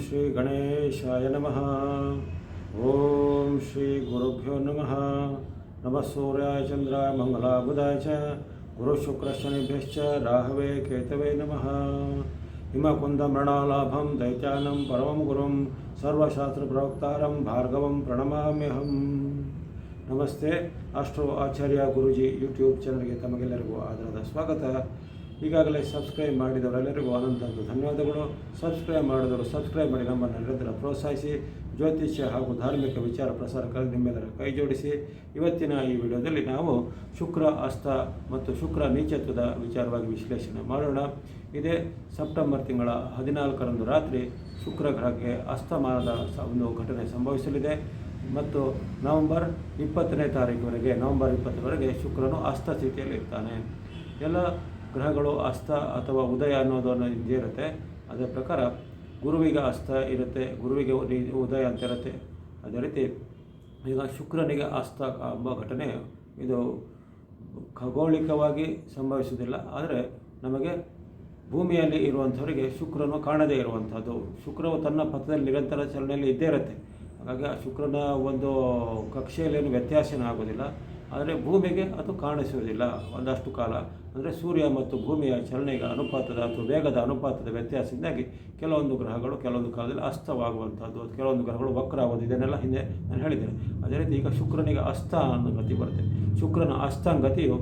ಶ್ರೀ ಗಣೇಶಾಯ ನಮಃ. ಓಂ ಶ್ರೀ ಗುರುಭ್ಯೋ ನಮಃ. ನಮಃ ಸೂರ್ಯಾಯ ಚಂದ್ರಾಯ ಮಂಗಲಾಯ ಬುಧಾಯ ಚ ಗುರು ಶುಕ್ರ ಶನಿಭ್ಯಶ್ಚ ರಾಹವೇ ಕೇತವೇ ನಮಃ. ಹಿಮಕುಂದ ಮೃಣಾಲಾಭಂ ದೈತ್ಯಾನಂ ಪರಮಂ ಗುರುಂ ಸರ್ವಶಾಸ್ತ್ರ ಪ್ರವಕ್ತಾರಂ ಭಾರ್ಗವಂ ಪ್ರಣಮಾಮ್ಯಹಂ. ನಮಸ್ತೆ. ಅಷ್ಟೋ ಆಚಾರ್ಯ ಗುರುಜಿ ಯೂಟ್ಯೂಬ್ ಚಾನಲ್ಗೆ ತಮಗೆಲ್ಲರಿಗೂ ಆದರದ ಸ್ವಾಗತ. ಈಗಾಗಲೇ ಸಬ್ಸ್ಕ್ರೈಬ್ ಮಾಡಿದವರೆಲ್ಲರಿಗೂ ಅನಂತ ಧನ್ಯವಾದಗಳು. ಸಬ್ಸ್ಕ್ರೈಬ್ ಮಾಡಿದವರು ಸಬ್ಸ್ಕ್ರೈಬ್ ಮಾಡಿ ನಮ್ಮನ್ನು ನಿರಂತರ ಪ್ರೋತ್ಸಾಹಿಸಿ ಜ್ಯೋತಿಷ್ಯ ಹಾಗೂ ಧಾರ್ಮಿಕ ವಿಚಾರ ಪ್ರಸಾರಕ್ಕಾಗಿ ನಿಮ್ಮೆಲ್ಲರ ಕೈ ಜೋಡಿಸಿ ಇವತ್ತಿನ ಈ ವಿಡಿಯೋದಲ್ಲಿ ನಾವು ಶುಕ್ರ ಅಸ್ತ ಮತ್ತು ಶುಕ್ರ ನೀಚತ್ವದ ವಿಚಾರವಾಗಿ ವಿಶ್ಲೇಷಣೆ ಮಾಡೋಣ. ಇದೇ ಸೆಪ್ಟೆಂಬರ್ ತಿಂಗಳ 14ರಂದು ರಾತ್ರಿ ಶುಕ್ರ ಗ್ರಹಕ್ಕೆ ಅಸ್ತಮಾನದ ಒಂದು ಘಟನೆ ಸಂಭವಿಸಲಿದೆ ಮತ್ತು ನವೆಂಬರ್ 20ನೇ ತಾರೀಕುವರೆಗೆ ನವೆಂಬರ್ 20ರವರೆಗೆ ಶುಕ್ರನು ಅಸ್ತ ಸ್ಥಿತಿಯಲ್ಲಿ ಇರ್ತಾನೆ. ಎಲ್ಲ ಗ್ರಹಗಳು ಅಸ್ತ ಅಥವಾ ಉದಯ ಅನ್ನೋದನ್ನು ಇರುತ್ತೆ. ಅದೇ ಪ್ರಕಾರ ಗುರುವಿಗೆ ಅಸ್ತ ಇರುತ್ತೆ, ಗುರುವಿಗೆ ಉದಯ ಅಂತ ಇರುತ್ತೆ. ಅದೇ ರೀತಿ ಈಗ ಶುಕ್ರನಿಗೆ ಅಸ್ತ ಎಂಬ ಘಟನೆ ಇದು ಖಗೋಳಿಕವಾಗಿ ಸಂಭವಿಸುವುದಿಲ್ಲ, ಆದರೆ ನಮಗೆ ಭೂಮಿಯಲ್ಲಿ ಇರುವಂಥವರಿಗೆ ಶುಕ್ರನು ಕಾಣದೇ ಇರುವಂಥದ್ದು. ಶುಕ್ರವು ತನ್ನ ಪಥದಲ್ಲಿ ನಿರಂತರ ಚಲನೆಯಲ್ಲಿ ಇದ್ದೇ ಇರುತ್ತೆ. ಹಾಗಾಗಿ ಆ ಶುಕ್ರನ ಒಂದು ಕಕ್ಷೆಯಲ್ಲೇನು ವ್ಯತ್ಯಾಸನ ಆಗೋದಿಲ್ಲ, ಆದರೆ ಭೂಮಿಗೆ ಅದು ಕಾಣಿಸುವುದಿಲ್ಲ ಒಂದಷ್ಟು ಕಾಲ. ಅಂದರೆ ಸೂರ್ಯ ಮತ್ತು ಭೂಮಿಯ ಚಲನೆಯ ಅನುಪಾತದ ಅಥವಾ ವೇಗದ ಅನುಪಾತದ ವ್ಯತ್ಯಾಸದಿಂದಾಗಿ ಕೆಲವೊಂದು ಗ್ರಹಗಳು ಕೆಲವೊಂದು ಕಾಲದಲ್ಲಿ ಅಸ್ತವಾಗುವಂಥದ್ದು, ಕೆಲವೊಂದು ಗ್ರಹಗಳು ವಕ್ರ ಆಗೋದು, ಇದನ್ನೆಲ್ಲ ಹಿಂದೆ ನಾನು ಹೇಳಿದ್ದೇನೆ. ಅದೇ ರೀತಿ ಈಗ ಶುಕ್ರನಿಗೆ ಅಸ್ತ ಅನ್ನೋ ಗತಿ ಬರುತ್ತೆ. ಶುಕ್ರನ ಅಸ್ತಂಗತಿಯು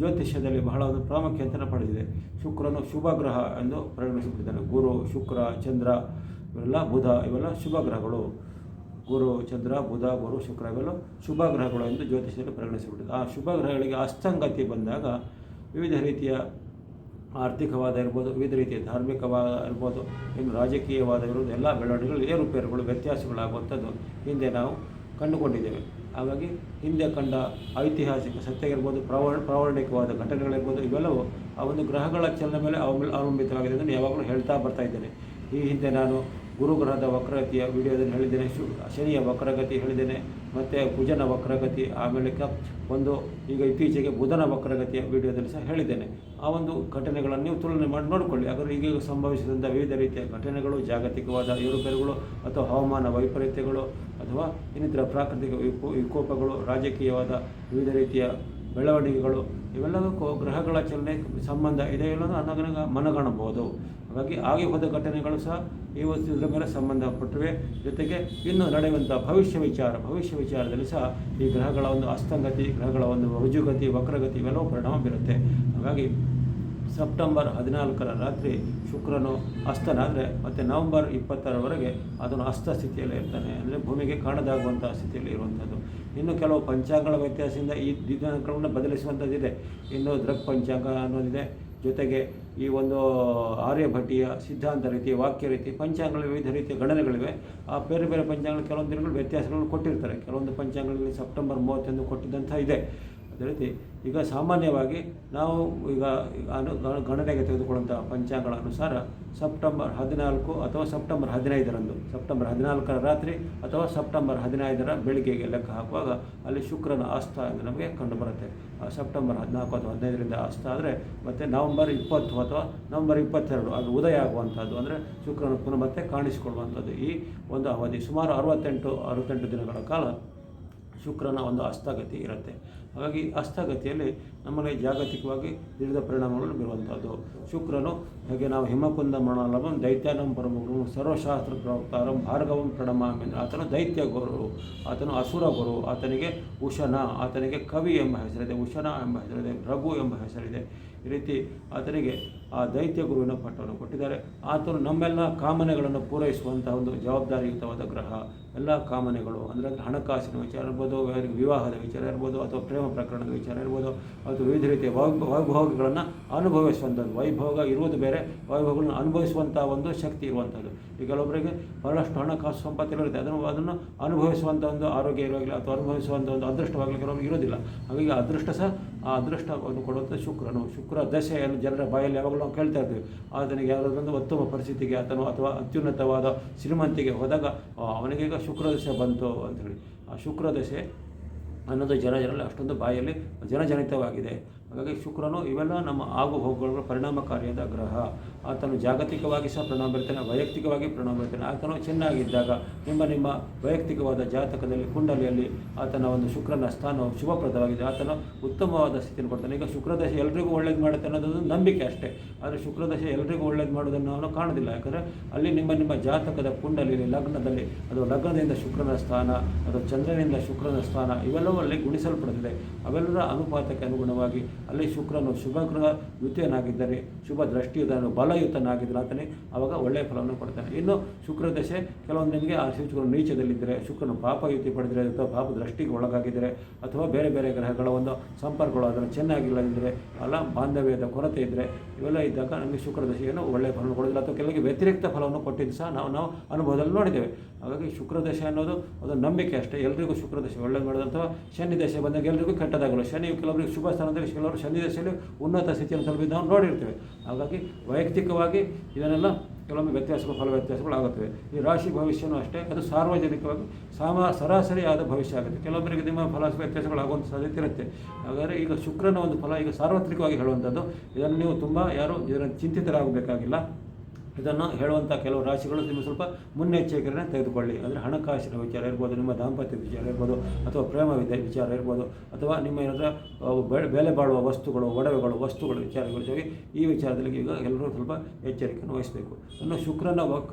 ಜ್ಯೋತಿಷ್ಯದಲ್ಲಿ ಬಹಳ ಒಂದು ಪ್ರಾಮುಖ್ಯತೆಯನ್ನು ಪಡೆದಿದೆ. ಶುಕ್ರನು ಶುಭ ಗ್ರಹ ಎಂದು ಪರಿಗಣಿಸಲ್ಪಟ್ಟಿದ್ದಾನೆ. ಗುರು, ಶುಕ್ರ, ಚಂದ್ರ ಇವೆಲ್ಲ, ಬುಧ ಇವೆಲ್ಲ ಶುಭ ಗ್ರಹಗಳು. ಗುರು, ಚಂದ್ರ, ಬುಧ, ಗುರು, ಶುಕ್ರ ಇವೆಲ್ಲ ಶುಭ ಗ್ರಹಗಳು ಎಂದು ಜ್ಯೋತಿಷ್ಯದಲ್ಲಿ ಪರಿಗಣಿಸಲ್ಪಟ್ಟಿದೆ. ಆ ಶುಭ ಗ್ರಹಗಳಿಗೆ ಅಸ್ತಂಗತಿ ಬಂದಾಗ ವಿವಿಧ ರೀತಿಯ ಆರ್ಥಿಕವಾದ ಇರ್ಬೋದು, ವಿವಿಧ ರೀತಿಯ ಧಾರ್ಮಿಕವಾದ ಇರ್ಬೋದು, ಇನ್ನು ರಾಜಕೀಯವಾದ ಇರ್ಬೋದು, ಎಲ್ಲ ಬೆಳವಣಿಗೆಗಳು ಏರುಪೇರುಗಳು ವ್ಯತ್ಯಾಸಗಳಾಗುವಂಥದ್ದು ಹಿಂದೆ ನಾವು ಕಂಡುಕೊಂಡಿದ್ದೇವೆ. ಹಾಗಾಗಿ ಹಿಂದೆ ಕಂಡ ಐತಿಹಾಸಿಕ ಸತ್ಯಗಿರ್ಬೋದು, ಪ್ರಾವರ್ಣಿಕವಾದ ಘಟನೆಗಳಿರ್ಬೋದು, ಇವೆಲ್ಲವೂ ಆ ಒಂದು ಗ್ರಹಗಳ ಚಲನೆ ಮೇಲೆ ಅವಲಂಬಿತವಾಗಿದೆ ಎಂದು ಯಾವಾಗಲೂ ಹೇಳ್ತಾ ಬರ್ತಾ ಇದ್ದೇನೆ. ಈ ಹಿಂದೆ ನಾನು ಗುರುಗ್ರಹದ ವಕ್ರಗತಿಯ ವಿಡಿಯೋದಲ್ಲಿ ಹೇಳಿದ್ದೇನೆ, ಶನಿಯ ವಕ್ರಗತಿ ಹೇಳಿದ್ದೇನೆ, ಮತ್ತು ಕುಜನ ವಕ್ರಗತಿ, ಆಮೇಲೆ ಈಗ ಇತ್ತೀಚೆಗೆ ಬುಧನ ವಕ್ರಗತಿಯ ವಿಡಿಯೋದಲ್ಲಿ ಸಹ ಹೇಳಿದ್ದೇನೆ. ಆ ಒಂದು ಘಟನೆಗಳನ್ನು ನೀವು ತುಲನೆ ಮಾಡಿ ನೋಡಿಕೊಳ್ಳಿ. ಹಾಗಾದರೆ ಈಗ ಸಂಭವಿಸಿದಂಥ ವಿವಿಧ ರೀತಿಯ ಘಟನೆಗಳು, ಜಾಗತಿಕವಾದ ಏರುಪೇರುಗಳು ಅಥವಾ ಹವಾಮಾನ ವೈಪರೀತ್ಯಗಳು ಅಥವಾ ಇನ್ನಿತರ ಪ್ರಾಕೃತಿಕ ವಿಕೋಪಗಳು, ರಾಜಕೀಯವಾದ ವಿವಿಧ ರೀತಿಯ ಬೆಳವಣಿಗೆಗಳು, ಇವೆಲ್ಲದಕ್ಕೂ ಗ್ರಹಗಳ ಚಲನೆ ಸಂಬಂಧ ಇದೆ ಅನ್ನೋದು ಅನ್ನೋದನ್ನ ಮನಗಾಣಬಹುದು. ಹಾಗಾಗಿ ಆಗಿ ಹೋದ ಘಟನೆಗಳು ಸಹ ಇದರ ಮೇಲೆ ಸಂಬಂಧಪಟ್ಟಿವೆ. ಜೊತೆಗೆ ಇನ್ನು ನಡೆಯುವಂಥ ಭವಿಷ್ಯ ವಿಚಾರದಲ್ಲಿ ಸಹ ಈ ಗ್ರಹಗಳ ಒಂದು ಅಸ್ತಂಗತಿ, ಗ್ರಹಗಳ ಒಂದು ರುಜುಗತಿ, ವಕ್ರಗತಿ ಇವೆಲ್ಲವೂ ಪರಿಣಾಮ ಬೀರುತ್ತೆ. ಹಾಗಾಗಿ ಸೆಪ್ಟೆಂಬರ್ 14ರ ರಾತ್ರಿ ಶುಕ್ರನು ಅಸ್ತನಾದರೆ ಮತ್ತು ನವೆಂಬರ್ 20ರವರೆಗೆ ಅದನ್ನು ಅಸ್ತ ಸ್ಥಿತಿಯಲ್ಲೇ ಇರ್ತಾನೆ, ಅಂದರೆ ಭೂಮಿಗೆ ಕಾಣದಾಗುವಂಥ ಸ್ಥಿತಿಯಲ್ಲಿ ಇರುವಂಥದ್ದು. ಇನ್ನು ಕೆಲವು ಪಂಚಾಂಗಗಳ ವ್ಯತ್ಯಾಸದಿಂದ ಈ ದಿನಾಂಕಗಳನ್ನು ಬದಲಿಸುವಂಥದ್ದಿದೆ. ಇನ್ನು ದೃಕ್ ಪಂಚಾಂಗ ಅನ್ನೋದಿದೆ. ಜೊತೆಗೆ ಈ ಒಂದು ಆರ್ಯಭಟೀಯ ಸಿದ್ಧಾಂತ ರೀತಿ, ವಾಕ್ಯ ರೀತಿ ಪಂಚಾಂಗಗಳ ವಿವಿಧ ರೀತಿಯ ಗಣನೆಗಳಿವೆ. ಆ ಬೇರೆ ಬೇರೆ ಪಂಚಾಂಗಗಳು ಕೆಲವೊಂದು ದಿನಗಳು ವ್ಯತ್ಯಾಸಗಳನ್ನು ಕೊಟ್ಟಿರ್ತಾರೆ. ಕೆಲವೊಂದು ಪಂಚಾಂಗಗಳಲ್ಲಿ ಸೆಪ್ಟೆಂಬರ್ 30 ಕೊಟ್ಟಿದ್ದಂಥ ಇದೆ. ಅದೇ ರೀತಿ ಈಗ ಸಾಮಾನ್ಯವಾಗಿ ನಾವು ಈಗ ಗಣನೆಗೆ ತೆಗೆದುಕೊಳ್ಳುವಂಥ ಪಂಚಾಂಗಗಳ ಅನುಸಾರ ಸೆಪ್ಟೆಂಬರ್ 14 ಅಥವಾ ಸೆಪ್ಟೆಂಬರ್ 15ರಂದು, ಸೆಪ್ಟೆಂಬರ್ 14ರ ರಾತ್ರಿ ಅಥವಾ ಸೆಪ್ಟೆಂಬರ್ 15ರ ಬೆಳಿಗ್ಗೆಗೆ ಲೆಕ್ಕ ಹಾಕುವಾಗ ಅಲ್ಲಿ ಶುಕ್ರನ ಅಸ್ತ ಎಂದು ನಮಗೆ ಕಂಡುಬರುತ್ತೆ. ಸೆಪ್ಟೆಂಬರ್ 14 ಅಥವಾ 15ರಿಂದ ಅಸ್ತ ಆದರೆ ಮತ್ತು ನವೆಂಬರ್ 20 ಅಥವಾ ನವೆಂಬರ್ 22 ಅದು ಉದಯ ಆಗುವಂಥದ್ದು, ಅಂದರೆ ಶುಕ್ರನ ಪುನಃ ಮತ್ತೆ ಕಾಣಿಸಿಕೊಳ್ಳುವಂಥದ್ದು. ಈ ಒಂದು ಅವಧಿ ಸುಮಾರು 68 ದಿನಗಳ ಕಾಲ ಶುಕ್ರನ ಒಂದು ಅಸ್ತಗತಿ ಇರುತ್ತೆ. ಹಾಗಾಗಿ ಅಸ್ತಗತಿಯಲ್ಲಿ ನಮ್ಮಲ್ಲಿ ಜಾಗತಿಕವಾಗಿ ವಿವಿಧ ಪರಿಣಾಮಗಳನ್ನು ಬೀರುವಂಥದ್ದು. ಶುಕ್ರನು ಹಾಗೆ ನಾವು ಹಿಮಕುಂದ ಮೃಣಾಲಾಭಂ ದೈತ್ಯಾನಂ ಪರಮಗುರು ಸರ್ವಶಾಸ್ತ್ರ ಪ್ರವಕ್ತಾರಂ ಭಾರ್ಗವಂ ಪ್ರಣಮಾಮಿ. ಆತನು ದೈತ್ಯ ಗುರು, ಆತನು ಅಸುರ ಗುರು, ಆತನಿಗೆ ಉಶನ, ಆತನಿಗೆ ಕವಿ ಎಂಬ ಹೆಸರಿದೆ, ಉಶನ ಎಂಬ ಹೆಸರಿದೆ, ಭೃಗು ಎಂಬ ಹೆಸರಿದೆ. ಈ ರೀತಿ ಆತನಿಗೆ ಆ ದೈತ್ಯ ಗುರುವಿನ ಪಟ್ಟವನ್ನು ಕೊಟ್ಟಿದ್ದಾರೆ. ಆತನು ನಮ್ಮೆಲ್ಲ ಕಾಮನೆಗಳನ್ನು ಪೂರೈಸುವಂಥ ಒಂದು ಜವಾಬ್ದಾರಿಯುತವಾದ ಗ್ರಹ. ಎಲ್ಲ ಕಾಮನೆಗಳು ಅಂದರೆ ಹಣಕಾಸಿನ ವಿಚಾರ ಇರ್ಬೋದು, ವಿವಾಹದ ವಿಚಾರ ಇರ್ಬೋದು, ಅಥವಾ ಪ್ರೇಮ ಪ್ರಕರಣದ ವಿಚಾರ ಇರ್ಬೋದು, ಅಥವಾ ವಿವಿಧ ರೀತಿಯ ವೈಭೋಗಗಳನ್ನು ಅನುಭವಿಸುವಂಥದ್ದು. ವೈಭೋಗ ಇರುವುದು ಬೇರೆ, ವೈಭವಗಳನ್ನು ಅನುಭವಿಸುವಂಥ ಒಂದು ಶಕ್ತಿ ಇರುವಂಥದ್ದು. ಈಗ ಕೆಲವೊಬ್ಬರಿಗೆ ಬಹಳಷ್ಟು ಹಣಕಾಸು ಸಂಪತ್ತಿರುತ್ತೆ, ಅದನ್ನು ಅನುಭವಿಸುವಂಥ ಒಂದು ಆರೋಗ್ಯ ಇರುವಾಗಲಿ ಅಥವಾ ಅನುಭವಿಸುವಂಥ ಒಂದು ಅದೃಷ್ಟವಾಗಲಿ ಕೆಲವೊಬ್ಬರಿಗೆ ಇರೋದಿಲ್ಲ. ಹಾಗಾಗಿ ಅದೃಷ್ಟ ಸಹ ಆ ಅದೃಷ್ಟವನ್ನು ಕೊಡುವಂಥ ಶುಕ್ರನು. ಶುಕ್ರ ದಶೆಯನ್ನು ಜನರ ಬಾಯಲ್ಲಿ ಯಾವಾಗಲೂ ನಾವು ಕೇಳ್ತಾ ಇರ್ತೀವಿ. ಆತನಿಗೆ ಯಾವುದಾದ್ರೊಂದು ಉತ್ತಮ ಪರಿಸ್ಥಿತಿಗೆ ಅಥವಾ ಅತ್ಯುನ್ನತವಾದ ಶ್ರೀಮಂತಿಗೆ ಹೋದಾಗ ಅವನಿಗೀಗ ಶುಕ್ರ ದಶೆ ಬಂತು ಅಂಥೇಳಿ. ಆ ಶುಕ್ರ ದಶೆ ಅನ್ನೋದು ಜನರಲ್ಲಿ ಅಷ್ಟೊಂದು ಬಾಯಲ್ಲಿ ಜನಜನಿತವಾಗಿದೆ. ಹಾಗಾಗಿ ಶುಕ್ರನು ಇವೆಲ್ಲ ನಮ್ಮ ಆಗು ಹೋಗುಗಳ ಪರಿಣಾಮಕಾರಿಯಾದ ಗ್ರಹ. ಆತನು ಜಾಗತಿಕವಾಗಿ ಸಹ ಪರಿಣಾಮ ಬೀರ್ತಾನೆ, ವೈಯಕ್ತಿಕವಾಗಿ ಪರಿಣಾಮ ಬೀರ್ತಾನೆ. ಆತನು ಚೆನ್ನಾಗಿದ್ದಾಗ ನಿಮ್ಮ ವೈಯಕ್ತಿಕವಾದ ಜಾತಕದಲ್ಲಿ ಕುಂಡಲಿಯಲ್ಲಿ ಆತನ ಒಂದು ಶುಕ್ರನ ಸ್ಥಾನವು ಶುಭಪ್ರದವಾಗಿದೆ, ಆತನ ಉತ್ತಮವಾದ ಸ್ಥಿತಿಯನ್ನು ಕೊಡ್ತಾನೆ. ಈಗ ಶುಕ್ರದಶೆ ಎಲ್ರಿಗೂ ಒಳ್ಳೇದು ಮಾಡುತ್ತೆ ಅನ್ನೋದು ನಂಬಿಕೆ ಅಷ್ಟೇ, ಆದರೆ ಶುಕ್ರದಶೆ ಎಲ್ರಿಗೂ ಒಳ್ಳೇದು ಮಾಡೋದನ್ನು ನಾವು ಕಾಣೋದಿಲ್ಲ. ಯಾಕಂದರೆ ಅಲ್ಲಿ ನಿಮ್ಮ ಜಾತಕದ ಕುಂಡಲಿಯಲ್ಲಿ ಲಗ್ನದಲ್ಲಿ ಅದು ಲಗ್ನದಿಂದ ಶುಕ್ರನ ಸ್ಥಾನ, ಅದು ಚಂದ್ರನಿಂದ ಶುಕ್ರನ ಸ್ಥಾನ, ಇವೆಲ್ಲವೂ ಅಲ್ಲಿ ಗುಣಿಸಲ್ಪಡುತ್ತದೆ. ಅವೆಲ್ಲರ ಅನುಪಾತಕ್ಕೆ ಅನುಗುಣವಾಗಿ ಅಲ್ಲಿ ಶುಕ್ರನು ಶುಭ ಗ್ರಹ ಯುತಿಯನಾಗಿದ್ದರೆ, ಶುಭ ದೃಷ್ಟಿಯುತನು ಬಲಯುತನಾಗಿದ್ದರೆ ಆತನೇ ಆವಾಗ ಒಳ್ಳೆಯ ಫಲವನ್ನು ಕೊಡ್ತಾನೆ. ಇನ್ನು ಶುಕ್ರದಶೆ ಕೆಲವೊಂದು ನಿಮಗೆ ಆ ಶುಕ್ರನು ನೀಚದಲ್ಲಿದ್ದರೆ, ಶುಕ್ರನು ಪಾಪಯುತಿ ಪಡೆದರೆ ಅಥವಾ ಪಾಪ ದೃಷ್ಟಿಗೆ ಒಳಗಾಗಿದ್ದರೆ, ಅಥವಾ ಬೇರೆ ಬೇರೆ ಗ್ರಹಗಳ ಒಂದು ಸಂಪರ್ಕಗಳು ಅದನ್ನು ಚೆನ್ನಾಗಿಲ್ಲದಿದ್ದರೆ, ಅಲ್ಲ ಬಾಂಧವ್ಯದ ಕೊರತೆ ಇದ್ದರೆ, ಇವೆಲ್ಲ ಇದ್ದಾಗ ನಮಗೆ ಶುಕ್ರದಶೆಯನ್ನು ಒಳ್ಳೆಯ ಫಲವನ್ನು ಕೊಡೋದಿಲ್ಲ, ಅಥವಾ ಕೆಲವರಿಗೆ ವ್ಯತಿರಿಕ್ತ ಫಲವನ್ನು ಕೊಟ್ಟಿದ್ದು ಸಹ ನಾವು ಅನುಭವದಲ್ಲಿ ನೋಡಿದ್ದೇವೆ. ಹಾಗಾಗಿ ಶುಕ್ರದಶೆ ಅನ್ನೋದು ಅದು ನಂಬಿಕೆ ಅಷ್ಟೇ. ಎಲ್ರಿಗೂ ಶುಕ್ರದಶೆ ಒಳ್ಳೆಯದು ಮಾಡೋದು, ಅಥವಾ ಶನಿ ದಶೆ ಬಂದಾಗ ಎಲ್ರಿಗೂ ಕೆಟ್ಟದಾಗಲ್ಲ. ಶನಿ ಕೆಲವರಿಗೆ ಶುಭ ಸ್ಥಾನದಲ್ಲಿ, ಕೆಲವರು ಶನಿ ದಶೆಯಲ್ಲಿ ಉನ್ನತ ಸ್ಥಿತಿಯನ್ನು ತಲುಪಿದ್ದು ನಾವು ನೋಡಿರ್ತೇವೆ. ಹಾಗಾಗಿ ವೈಯಕ್ತಿಕವಾಗಿ ಇದನ್ನೆಲ್ಲ ಕೆಲವೊಮ್ಮೆ ಫಲ ವ್ಯತ್ಯಾಸಗಳು ಆಗುತ್ತವೆ. ಈ ರಾಶಿ ಭವಿಷ್ಯನೂ ಅಷ್ಟೇ, ಅದು ಸಾರ್ವಜನಿಕವಾಗಿ ಸರಾಸರಿಯಾದ ಭವಿಷ್ಯ ಆಗುತ್ತೆ. ಕೆಲವೊಬ್ಬರಿಗೆ ನಿಮ್ಮ ಫಲ ವ್ಯತ್ಯಾಸಗಳಾಗುವಂಥ ಸಾಧ್ಯತೆ ಇರುತ್ತೆ. ಹಾಗಾದರೆ ಈಗ ಶುಕ್ರನ ಒಂದು ಫಲ ಈಗ ಸಾರ್ವತ್ರಿಕವಾಗಿ ಹೇಳುವಂಥದ್ದು, ಇದನ್ನು ನೀವು ತುಂಬ ಇದನ್ನು ಚಿಂತಿತರಾಗಬೇಕಾಗಿಲ್ಲ. ಇದನ್ನು ಹೇಳುವಂಥ ಕೆಲವು ರಾಶಿಗಳು ನಿಮ್ಮ ಸ್ವಲ್ಪ ಮುನ್ನೆಚ್ಚರಿಕೆಯನ್ನು ತೆಗೆದುಕೊಳ್ಳಿ. ಅಂದರೆ ಹಣಕಾಸಿನ ವಿಚಾರ ಇರ್ಬೋದು, ನಿಮ್ಮ ದಾಂಪತ್ಯದ ವಿಚಾರ ಇರ್ಬೋದು, ಅಥವಾ ಪ್ರೇಮ ವಿಚಾರ ಇರ್ಬೋದು, ಅಥವಾ ನಿಮ್ಮ ಏನಾದರೂ ಬೆಲೆ ಬಾಳುವ ವಸ್ತುಗಳು, ಒಡವೆಗಳು, ವಸ್ತುಗಳ ವಿಚಾರಗಳು, ಈ ವಿಚಾರದಲ್ಲಿ ಈಗ ಎಲ್ಲರೂ ಸ್ವಲ್ಪ ಎಚ್ಚರಿಕೆಯನ್ನು ವಹಿಸಬೇಕು. ಇನ್ನು ಶುಕ್ರನ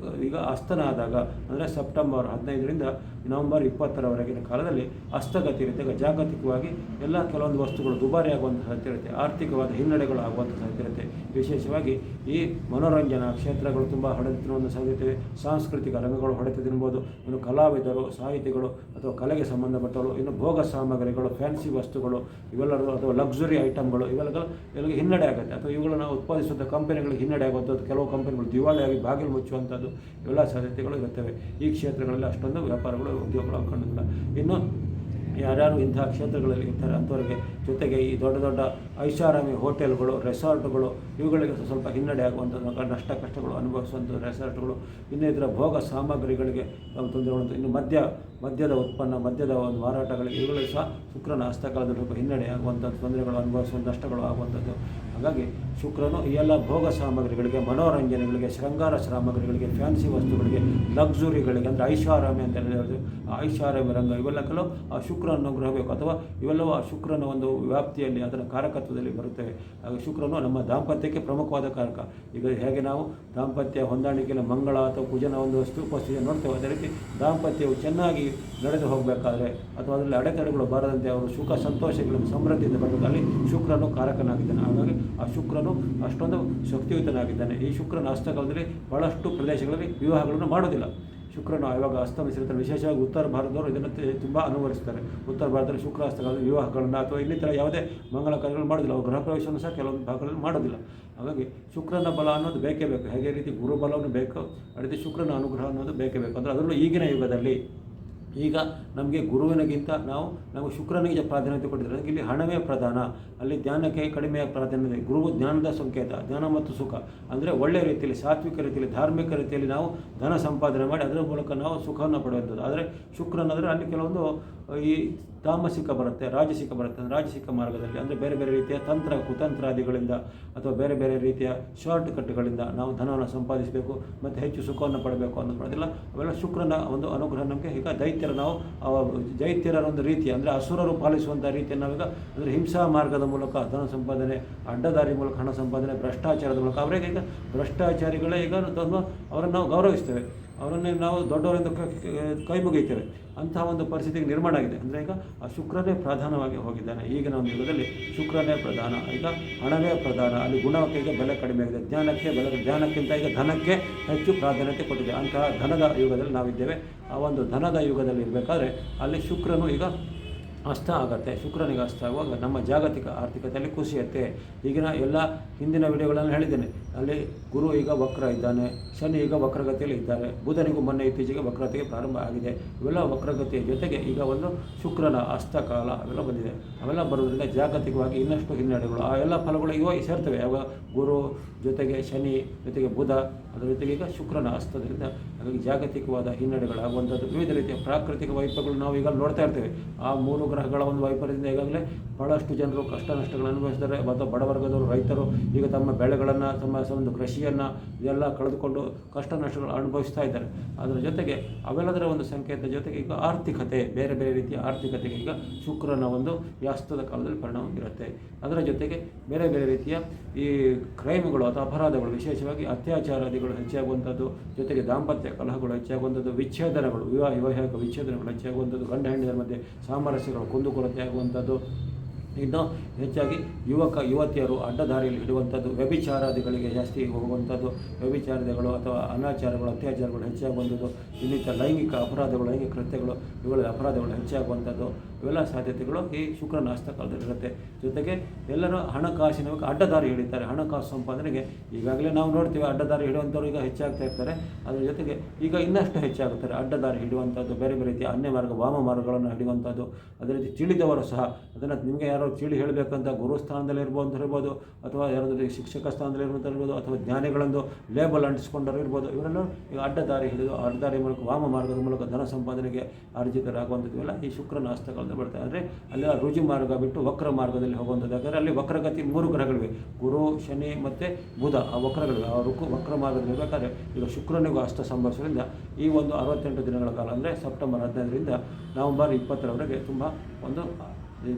ಈಗ ಅಸ್ತನ ಆದಾಗ, ಅಂದರೆ ಸೆಪ್ಟೆಂಬರ್ 15ರಿಂದ ನವೆಂಬರ್ 20ರವರೆಗಿನ ಕಾಲದಲ್ಲಿ ಅಸ್ತಗತಿ ಇರುತ್ತೆ. ಈಗ ಜಾಗತಿಕವಾಗಿ ಎಲ್ಲ ಕೆಲವೊಂದು ವಸ್ತುಗಳು ದುಬಾರಿ ಆಗುವಂಥ ಸಾಧ್ಯತೆ ಇರುತ್ತೆ, ಆರ್ಥಿಕವಾದ ಹಿನ್ನಡೆಗಳು ಆಗುವಂಥ ಸಾಧ್ಯತೆ ಇರುತ್ತೆ. ವಿಶೇಷವಾಗಿ ಈ ಮನೋರಂಜನಾ ಕ್ಷೇತ್ರಗಳು ತುಂಬ ಹೊಡೆತಿರುವಂಥ ಸಾಧ್ಯತೆ, ಸಾಂಸ್ಕೃತಿಕ ರಂಗಗಳು ಹೊಡೆತಿರ್ಬೋದು. ಇನ್ನು ಕಲಾವಿದರು, ಸಾಹಿತಿಗಳು ಅಥವಾ ಕಲೆಗೆ ಸಂಬಂಧಪಟ್ಟವರು, ಇನ್ನು ಭೋಗ ಸಾಮಗ್ರಿಗಳು, ಫ್ಯಾನ್ಸಿ ವಸ್ತುಗಳು, ಇವೆಲ್ಲರೂ ಅಥವಾ ಲಕ್ಸುರಿ ಐಟಮ್ಗಳು, ಇವೆಲ್ಲಗೆ ಹಿನ್ನಡೆ ಆಗುತ್ತೆ. ಅಥವಾ ಇವುಗಳನ್ನು ಉತ್ಪಾದಿಸುವಂಥ ಕಂಪನಿಗಳಿಗೆ ಹಿನ್ನಡೆ ಆಗುವಂಥದ್ದು, ಕೆಲವು ಕಂಪನಿಗಳು ದಿವಾಳಿಯಾಗಿ ಬಾಗಿಲು ಮುಚ್ಚುವಂಥದ್ದು, ಇವೆಲ್ಲ ಸಾಧ್ಯತೆಗಳು ಇರುತ್ತವೆ. ಈ ಕ್ಷೇತ್ರಗಳಲ್ಲಿ ಅಷ್ಟೊಂದು ವ್ಯಾಪಾರಗಳು, ಉದ್ಯೋಗಗಳು ಹಾಕೊಂಡಿಲ್ಲ. ಇನ್ನು ಯಾರ್ಯಾರು ಇಂತಹ ಕ್ಷೇತ್ರಗಳಲ್ಲಿ ಇರ್ತಾರೆ ಅಂಥವರಿಗೆ, ಜೊತೆಗೆ ಈ ದೊಡ್ಡ ದೊಡ್ಡ ಐಷಾರಾಮಿ ಹೋಟೆಲ್ಗಳು, ರೆಸಾರ್ಟ್ಗಳು, ಇವುಗಳಿಗೆ ಸ್ವಲ್ಪ ಹಿನ್ನಡೆ ಆಗುವಂಥದ್ದು, ಕಷ್ಟಗಳು ಅನುಭವಿಸುವಂಥ ರೆಸಾರ್ಟ್ಗಳು, ಇನ್ನು ಇದರ ಭೋಗ ಸಾಮಗ್ರಿಗಳಿಗೆ ತೊಂದರೆ ಉಂಟು. ಇನ್ನು ಮದ್ಯದ ಉತ್ಪನ್ನ, ಮದ್ಯದ ಒಂದು ಮಾರಾಟಗಳಿಗೆ, ಇವುಗಳಿಗೆ ಸಹ ಶುಕ್ರನ ಹಸ್ತಕಾಲದಲ್ಲಿ ಸ್ವಲ್ಪ ಹಿನ್ನಡೆ ಆಗುವಂಥದ್ದು, ತೊಂದರೆಗಳು ಅನುಭವಿಸುವಂಥ ನಷ್ಟಗಳು ಆಗುವಂಥದ್ದು. ಹಾಗಾಗಿ ಶುಕ್ರನು ಈ ಎಲ್ಲ ಭೋಗ ಸಾಮಗ್ರಿಗಳಿಗೆ, ಮನೋರಂಜನೆಗಳಿಗೆ, ಶೃಂಗಾರ ಸಾಮಗ್ರಿಗಳಿಗೆ, ಫ್ಯಾನ್ಸಿ ವಸ್ತುಗಳಿಗೆ, ಲಕ್ಸುರಿಗಳಿಗೆ, ಅಂದರೆ ಐಷಾರಾಮಿ ಅಂತ ಹೇಳಿದ್ರು, ಆ ಐಷಾರಾಮಿ ರಂಗ, ಇವೆಲ್ಲ ಕೆಲವು ಆ ಶುಕ್ರನ ಗ್ರಹ ಬೇಕು, ಅಥವಾ ಇವೆಲ್ಲವೂ ಆ ಶುಕ್ರನ ಒಂದು ವ್ಯಾಪ್ತಿಯಲ್ಲಿ, ಅದರ ಕಾರಕತ್ವದಲ್ಲಿ ಬರುತ್ತವೆ. ಹಾಗೆ ಶುಕ್ರನು ನಮ್ಮ ದಾಂಪತ್ಯಕ್ಕೆ ಪ್ರಮುಖವಾದ ಕಾರಕ. ಈಗ ಹೇಗೆ ನಾವು ದಾಂಪತ್ಯ ಹೊಂದಾಣಿಕೆಯಲ್ಲಿ ಮಂಗಳ ಅಥವಾ ಕುಜನ ಒಂದು ಉಪಸ್ಥಿತಿಯನ್ನು ನೋಡ್ತೇವೆ, ಅದೇ ರೀತಿ ದಾಂಪತ್ಯವು ಚೆನ್ನಾಗಿ ನಡೆದು ಹೋಗಬೇಕಾದ್ರೆ, ಅಥವಾ ಅದರಲ್ಲಿ ಅಡೆತಡೆಗಳು ಬಾರದಂತೆ ಅವರು ಸುಖ ಸಂತೋಷಗಳನ್ನು ಸಮೃದ್ಧಿಯಿಂದ ಬರಬೇಕು, ಅಲ್ಲಿ ಶುಕ್ರನು ಕಾರಕನಾಗಿದ್ದಾನೆ. ಹಾಗಾಗಿ ಆ ಶುಕ್ರನು ಅಷ್ಟೊಂದು ಶಕ್ತಿಯುತನಾಗಿದ್ದಾನೆ. ಈ ಶುಕ್ರನ ಹಸ್ತಕಾಲದಲ್ಲಿ ಬಹಳಷ್ಟು ಪ್ರದೇಶಗಳಲ್ಲಿ ವಿವಾಹಗಳನ್ನು ಮಾಡೋದಿಲ್ಲ. ಶುಕ್ರನು ಯಾವಾಗ ಅಸ್ತಮಿಸಿರ್ತಾನೆ, ವಿಶೇಷವಾಗಿ ಉತ್ತರ ಭಾರತದವರು ಇದನ್ನು ತುಂಬ ಅನುವರಿಸ್ತಾರೆ. ಉತ್ತರ ಭಾರತದಲ್ಲಿ ಶುಕ್ರ ಹಸ್ತಕಾಲದಲ್ಲಿ ವಿವಾಹಗಳನ್ನು ಅಥವಾ ಇನ್ನಿತರ ಯಾವುದೇ ಮಂಗಳ ಕಾರ್ಯಗಳು ಮಾಡೋದಿಲ್ಲ. ಅವರು ಗೃಹ ಪ್ರವೇಶವನ್ನು ಸಹ ಕೆಲವೊಂದು ಭಾಗಗಳಲ್ಲಿ ಮಾಡೋದಿಲ್ಲ. ಹಾಗಾಗಿ ಶುಕ್ರನ ಬಲ ಅನ್ನೋದು ಬೇಕೇ ಬೇಕು. ಹೇಗೆ ರೀತಿ ಗುರು ಬಲವನ್ನು ಬೇಕು, ಅದೇ ರೀತಿ ಶುಕ್ರನ ಅನುಗ್ರಹ ಅನ್ನೋದು ಬೇಕೇ ಬೇಕು. ಅಂದರೆ ಅದರಲ್ಲೂ ಈಗಿನ ಯುಗದಲ್ಲಿ ಈಗ ನಮಗೆ ಗುರುವಿನಗಿಂತ ನಾವು ಶುಕ್ರನಿಗೆ ಪ್ರಾಧಾನ್ಯತೆ ಕೊಟ್ಟಿದ್ದಾರೆ. ಅದಕ್ಕೆ ಇಲ್ಲಿ ಹಣವೇ ಪ್ರಧಾನ, ಅಲ್ಲಿ ಜ್ಞಾನಕ್ಕೆ ಕಡಿಮೆ ಪ್ರಾಧಾನ್ಯತೆ. ಗುರುವು ಜ್ಞಾನದ ಸಂಕೇತ, ಜ್ಞಾನ ಮತ್ತು ಸುಖ. ಅಂದರೆ ಒಳ್ಳೆಯ ರೀತಿಯಲ್ಲಿ, ಸಾತ್ವಿಕ ರೀತಿಯಲ್ಲಿ, ಧಾರ್ಮಿಕ ರೀತಿಯಲ್ಲಿ ನಾವು ಧನ ಸಂಪಾದನೆ ಮಾಡಿ ಅದರ ಮೂಲಕ ನಾವು ಸುಖವನ್ನು ಪಡೆಯುವಂಥದ್ದು. ಆದರೆ ಶುಕ್ರನಾದರೆ ಅಲ್ಲಿ ಕೆಲವೊಂದು ಈ ತಾಮಸಿಕ ಬರುತ್ತೆ, ರಾಜಸಿಕ ಬರುತ್ತೆ. ರಾಜಸಿಕ ಮಾರ್ಗದಲ್ಲಿ ಅಂದರೆ ಬೇರೆ ಬೇರೆ ರೀತಿಯ ತಂತ್ರ ಕುತಂತ್ರಾದಿಗಳಿಂದ ಅಥವಾ ಬೇರೆ ಬೇರೆ ರೀತಿಯ ಶಾರ್ಟ್ ಕಟ್ಗಳಿಂದ ನಾವು ಧನವನ್ನು ಸಂಪಾದಿಸಬೇಕು ಮತ್ತು ಹೆಚ್ಚು ಸುಖವನ್ನು ಪಡಬೇಕು ಅನ್ನೋದು ಬರೋದಿಲ್ಲ. ಅವೆಲ್ಲ ಶುಕ್ರನ ಒಂದು ಅನುಗ್ರಹ ನಮಗೆ. ಈಗ ದೈತ್ಯರ ಒಂದು ರೀತಿ, ಅಂದರೆ ಅಸುರರು ಪಾಲಿಸುವಂಥ ರೀತಿಯನ್ನು ನಾವೀಗ, ಅಂದರೆ ಹಿಂಸಾ ಮಾರ್ಗದ ಮೂಲಕ ಧನ ಸಂಪಾದನೆ, ಅಡ್ಡದಾರಿ ಮೂಲಕ ಹಣ ಸಂಪಾದನೆ, ಭ್ರಷ್ಟಾಚಾರದ ಮೂಲಕ, ಅವರಿಗೆ ಈಗ ಭ್ರಷ್ಟಾಚಾರಿಗಳೇ ಈಗ ಅವರನ್ನು ನಾವು ಗೌರವಿಸ್ತೇವೆ, ಅವರನ್ನೇ ನಾವು ದೊಡ್ಡವರಿಂದ ಕೈ ಮುಗಿತೇವೆ. ಅಂತಹ ಒಂದು ಪರಿಸ್ಥಿತಿಗೆ ನಿರ್ಮಾಣ ಆಗಿದೆ. ಅಂದರೆ ಈಗ ಆ ಶುಕ್ರನೇ ಪ್ರಧಾನವಾಗಿ ಹೋಗಿದ್ದಾನೆ. ಈಗಿನ ಒಂದು ಯುಗದಲ್ಲಿ ಶುಕ್ರನೇ ಪ್ರಧಾನ. ಈಗ ಹಣವೇ ಪ್ರಧಾನ, ಅಲ್ಲಿ ಗುಣಕ್ಕೆ ಈಗ ಬೆಲೆ ಕಡಿಮೆ ಆಗಿದೆ. ಜ್ಞಾನಕ್ಕಿಂತ ಈಗ ಧನಕ್ಕೆ ಹೆಚ್ಚು ಪ್ರಾಧಾನ್ಯತೆ ಕೊಟ್ಟಿದೆ. ಅಂತಹ ಧನದ ಯುಗದಲ್ಲಿ ನಾವಿದ್ದೇವೆ. ಆ ಒಂದು ಧನದ ಯುಗದಲ್ಲಿ ಇರಬೇಕಾದ್ರೆ ಅಲ್ಲಿ ಶುಕ್ರನು ಈಗ ಅಸ್ತ ಆಗುತ್ತೆ. ಶುಕ್ರನಿಗೆ ಅಸ್ತ ಆಗುವಾಗ ನಮ್ಮ ಜಾಗತಿಕ ಆರ್ಥಿಕತೆಯಲ್ಲಿ ಕುಸಿಯುತ್ತೆ. ಈಗಿನ ಎಲ್ಲ ಹಿಂದಿನ ವಿಡಿಯೋಗಳನ್ನು ಹೇಳಿದ್ದೇನೆ. ಅಲ್ಲಿ ಗುರು ಈಗ ವಕ್ರ ಇದ್ದಾನೆ, ಶನಿ ಈಗ ವಕ್ರಗತಿಯಲ್ಲಿ ಇದ್ದಾರೆ, ಬುಧನಿಗೂ ಮೊನ್ನೆ ಇತ್ತೀಚೆಗೆ ವಕ್ರತೆಗೆ ಪ್ರಾರಂಭ ಆಗಿದೆ. ಇವೆಲ್ಲ ವಕ್ರಗತಿಯ ಜೊತೆಗೆ ಈಗ ಒಂದು ಶುಕ್ರನ ಅಸ್ತಕಾಲ ಅವೆಲ್ಲ ಬಂದಿದೆ. ಅವೆಲ್ಲ ಬರೋದ್ರಿಂದ ಜಾಗತಿಕವಾಗಿ ಇನ್ನಷ್ಟು ಹಿನ್ನಡೆಗಳು, ಆ ಎಲ್ಲ ಫಲಗಳು ಇವಾಗ ಸೇರ್ತವೆ. ಯಾವಾಗ ಗುರು ಜೊತೆಗೆ ಶನಿ ಜೊತೆಗೆ ಬುಧ, ಅದರ ಜೊತೆಗೆ ಈಗ ಶುಕ್ರನ ಅಸ್ತದಿಂದ ಹಾಗಾಗಿ ಜಾಗತಿಕವಾದ ಹಿನ್ನಡೆಗಳಾಗುವಂಥದ್ದು, ವಿವಿಧ ರೀತಿಯ ಪ್ರಾಕೃತಿಕ ವೈಪಗಳು ನಾವು ಈಗ ನೋಡ್ತಾ ಇರ್ತೇವೆ. ಆ ಮೂರು ಗ್ರಹಗಳ ಒಂದು ವೈಪರೀತ್ಯದಿಂದ ಈಗಾಗಲೇ ಭಾಳಷ್ಟು ಜನರು ಕಷ್ಟ ನಷ್ಟಗಳನ್ನು ಅನುಭವಿಸಿದ್ದಾರೆ. ಮತ್ತು ಬಡವರ್ಗದವರು, ರೈತರು ಈಗ ತಮ್ಮ ಬೆಳೆಗಳನ್ನು, ತಮ್ಮ ಒಂದು ಕೃಷಿಯನ್ನು ಇದೆಲ್ಲ ಕಳೆದುಕೊಂಡು ಕಷ್ಟ ನಷ್ಟಗಳು ಅನುಭವಿಸ್ತಾ ಇದ್ದಾರೆ. ಅದರ ಜೊತೆಗೆ ಅವೆಲ್ಲದರ ಒಂದು ಸಂಕೇತ ಜೊತೆಗೆ ಈಗ ಆರ್ಥಿಕತೆ, ಬೇರೆ ಬೇರೆ ರೀತಿಯ ಆರ್ಥಿಕತೆಗೆ ಈಗ ಶುಕ್ರನ ಒಂದು ವ್ಯಾಸ್ತದ ಕಾಲದಲ್ಲಿ ಪರಿಣಾಮ ಬೀರುತ್ತೆ. ಅದರ ಜೊತೆಗೆ ಬೇರೆ ಬೇರೆ ರೀತಿಯ ಈ ಕ್ರೈಮ್ಗಳು ಅಥವಾ ಅಪರಾಧಗಳು, ವಿಶೇಷವಾಗಿ ಅತ್ಯಾಚಾರಾದಿಗಳು ಹೆಚ್ಚಾಗುವಂಥದ್ದು, ಜೊತೆಗೆ ದಾಂಪತ್ಯ ಕಲಹಗಳು ಹೆಚ್ಚಾಗುವಂಥದ್ದು, ವಿಚ್ಛೇದನಗಳು, ವೈವಾಹಿಕ ವಿಚ್ಛೇದನಗಳು ಹೆಚ್ಚಾಗುವಂಥದ್ದು, ಗಂಡ ಹೆಂಡತಿಯರ ಮಧ್ಯೆ ಸಾಮರಸ್ಯಗಳು ಕುಂದುಕೊರತೆ ಆಗುವಂಥದ್ದು, ಇನ್ನು ಹೆಚ್ಚಾಗಿ ಯುವತಿಯರು ಅಡ್ಡದಾರಿಯಲ್ಲಿ ಹಿಡುವಂಥದ್ದು, ವ್ಯಭಿಚಾರಾದಿಗಳಿಗೆ ಜಾಸ್ತಿ ಹೋಗುವಂಥದ್ದು, ವ್ಯಭಿಚಾರಗಳು ಅಥವಾ ಅನಾಚಾರಗಳು, ಅತ್ಯಾಚಾರಗಳು ಹೆಚ್ಚಾಗುವಂಥದ್ದು, ಇನ್ನಿತರ ಲೈಂಗಿಕ ಅಪರಾಧಗಳು, ಲೈಂಗಿಕ ಕೃತ್ಯಗಳು, ಇವುಗಳ ಅಪರಾಧಗಳು ಹೆಚ್ಚಾಗುವಂಥದ್ದು, ಇವೆಲ್ಲ ಸಾಧ್ಯತೆಗಳು ಈ ಶುಕ್ರನ ಹಸ್ತಕಾಲದಲ್ಲಿರುತ್ತೆ. ಜೊತೆಗೆ ಎಲ್ಲರೂ ಹಣಕಾಸಿನ ಅಡ್ಡದಾರಿ ಹಿಡಿತಾರೆ. ಹಣಕಾಸು ಸಂಪಾದನೆಗೆ ಈಗಾಗಲೇ ನಾವು ನೋಡ್ತೀವಿ, ಅಡ್ಡದಾರಿ ಹಿಡುವಂಥವ್ರು ಈಗ ಹೆಚ್ಚಾಗ್ತಾ ಇರ್ತಾರೆ. ಅದರ ಜೊತೆಗೆ ಈಗ ಇನ್ನಷ್ಟು ಹೆಚ್ಚಾಗುತ್ತಾರೆ ಅಡ್ಡದಾರಿ ಹಿಡುವಂಥದ್ದು, ಬೇರೆ ಬೇರೆ ರೀತಿಯ ಅನ್ಯ ಮಾರ್ಗ, ವಾಮ ಮಾರ್ಗಗಳನ್ನು ಹಿಡಿಯುವಂಥದ್ದು. ಅದೇ ರೀತಿ ತಿಳಿದವರು ಸಹ ಅದನ್ನು ನಿಮಗೆ ಯಾರೋ ತಿಳಿ ಹೇಳಬೇಕಂತ ಗುರು ಸ್ಥಾನದಲ್ಲಿ ಇರ್ಬೋದು, ಅಥವಾ ಯಾರಾದರೂ ಶಿಕ್ಷಕ ಸ್ಥಾನದಲ್ಲಿ ಇರ್ಬೋದು, ಅಥವಾ ಜ್ಞಾನಿಗಳೊಂದು ಲೇಬಲ್ ಅಂಟಿಸ್ಕೊಂಡರು ಇರ್ಬೋದು. ಇವರೆಲ್ಲ ಈಗ ಅಡ್ಡದಾರಿ ಹಿಡಿದು ಅಡ್ಡದಾರಿ ಮೂಲಕ, ವಾಮ ಮಾರ್ಗದ ಮೂಲಕ ಧನ ಸಂಪಾದನೆಗೆ ಅರ್ಜಿತರಾಗುವಂಥದ್ದು ಎಲ್ಲ ಈ ಶುಕ್ರನ ಹಸ್ತಕಾಲದಲ್ಲಿ ಬರ್ತಾರೆ. ಅಂದರೆ ಅಲ್ಲಿ ರುಜು ಮಾರ್ಗ ಬಿಟ್ಟು ವಕ್ರ ಮಾರ್ಗದಲ್ಲಿ ಹೋಗುವಂಥದ್ದು. ಯಾಕಂದರೆ ಅಲ್ಲಿ ವಕ್ರಗತಿ 3 ಗ್ರಹಗಳಿವೆ, ಗುರು, ಶನಿ ಮತ್ತು ಬುಧ, ಆ ವಕ್ರಗಳಿವೆ. ಆ ವಕ್ರ ಮಾರ್ಗದಲ್ಲಿ ಇರಬೇಕಾದ್ರೆ ಈಗ ಶುಕ್ರನಿಗೂ ಹಸ್ತ ಸಂಭವಿಸೋದ್ರಿಂದ ಈ ಒಂದು 68 ದಿನಗಳ ಕಾಲ, ಅಂದರೆ ಸೆಪ್ಟೆಂಬರ್ 15ರಿಂದ ನವೆಂಬರ್ 20ರವರೆಗೆ ತುಂಬ ಒಂದು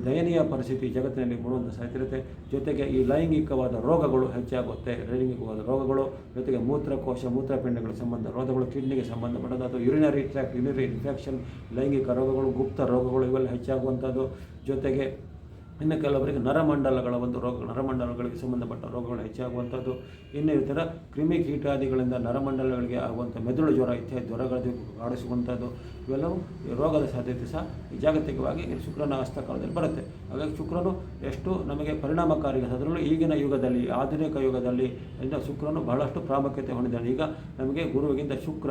ದಯನೀಯ ಪರಿಸ್ಥಿತಿ ಜಗತ್ತಿನಲ್ಲಿ ಮೂಡುವಂಥ ಸಾಧ್ಯತೆ. ಜೊತೆಗೆ ಈ ಲೈಂಗಿಕವಾದ ರೋಗಗಳು ಹೆಚ್ಚಾಗುತ್ತೆ. ಲೈಂಗಿಕವಾದ ರೋಗಗಳು ಜೊತೆಗೆ ಮೂತ್ರಕೋಶ, ಮೂತ್ರಪಿಂಡಗಳ ಸಂಬಂಧ ರೋಗಗಳು, ಕಿಡ್ನಿಗೆ ಸಂಬಂಧಪಟ್ಟದ್ದು, ಅಥವಾ ಯುರಿನರಿ ಟ್ರ್ಯಾಕ್ಟ್, ಯುರಿನರಿ ಇನ್ಫೆಕ್ಷನ್, ಲೈಂಗಿಕ ರೋಗಗಳು, ಗುಪ್ತ ರೋಗಗಳು ಇವೆಲ್ಲ ಹೆಚ್ಚಾಗುವಂಥದ್ದು. ಜೊತೆಗೆ ಇನ್ನು ಕೆಲವರಿಗೆ ನರಮಂಡಲಗಳ ಒಂದು ರೋಗ, ನರಮಂಡಲಗಳಿಗೆ ಸಂಬಂಧಪಟ್ಟ ರೋಗಗಳು ಹೆಚ್ಚಾಗುವಂಥದ್ದು. ಇನ್ನು ಈ ಥರ ಕ್ರಿಮಿ ಕೀಟಾದಿಗಳಿಂದ ನರಮಂಡಲಗಳಿಗೆ ಆಗುವಂಥ ಮೆದುಳು ಜ್ವರ ಇತ್ಯಾದಿ ಜ್ವರಗಳು ಕಾಡಿಸುವಂಥದ್ದು, ಇವೆಲ್ಲವೂ ರೋಗದ ಸಾಧ್ಯತೆ ಸಹ ಜಾಗತಿಕವಾಗಿ ಶುಕ್ರನ ಹಸ್ತಕಾಲದಲ್ಲಿ ಬರುತ್ತೆ. ಹಾಗಾಗಿ ಶುಕ್ರನು ಎಷ್ಟು ನಮಗೆ ಪರಿಣಾಮಕಾರಿ, ಅದರಲ್ಲೂ ಈಗಿನ ಯುಗದಲ್ಲಿ, ಆಧುನಿಕ ಯುಗದಲ್ಲಿ ಶುಕ್ರನು ಬಹಳಷ್ಟು ಪ್ರಾಮುಖ್ಯತೆ ಹೊಂದಿದ್ದಾನೆ. ಈಗ ನಮಗೆ ಗುರುವಿಗಿಂತ ಶುಕ್ರ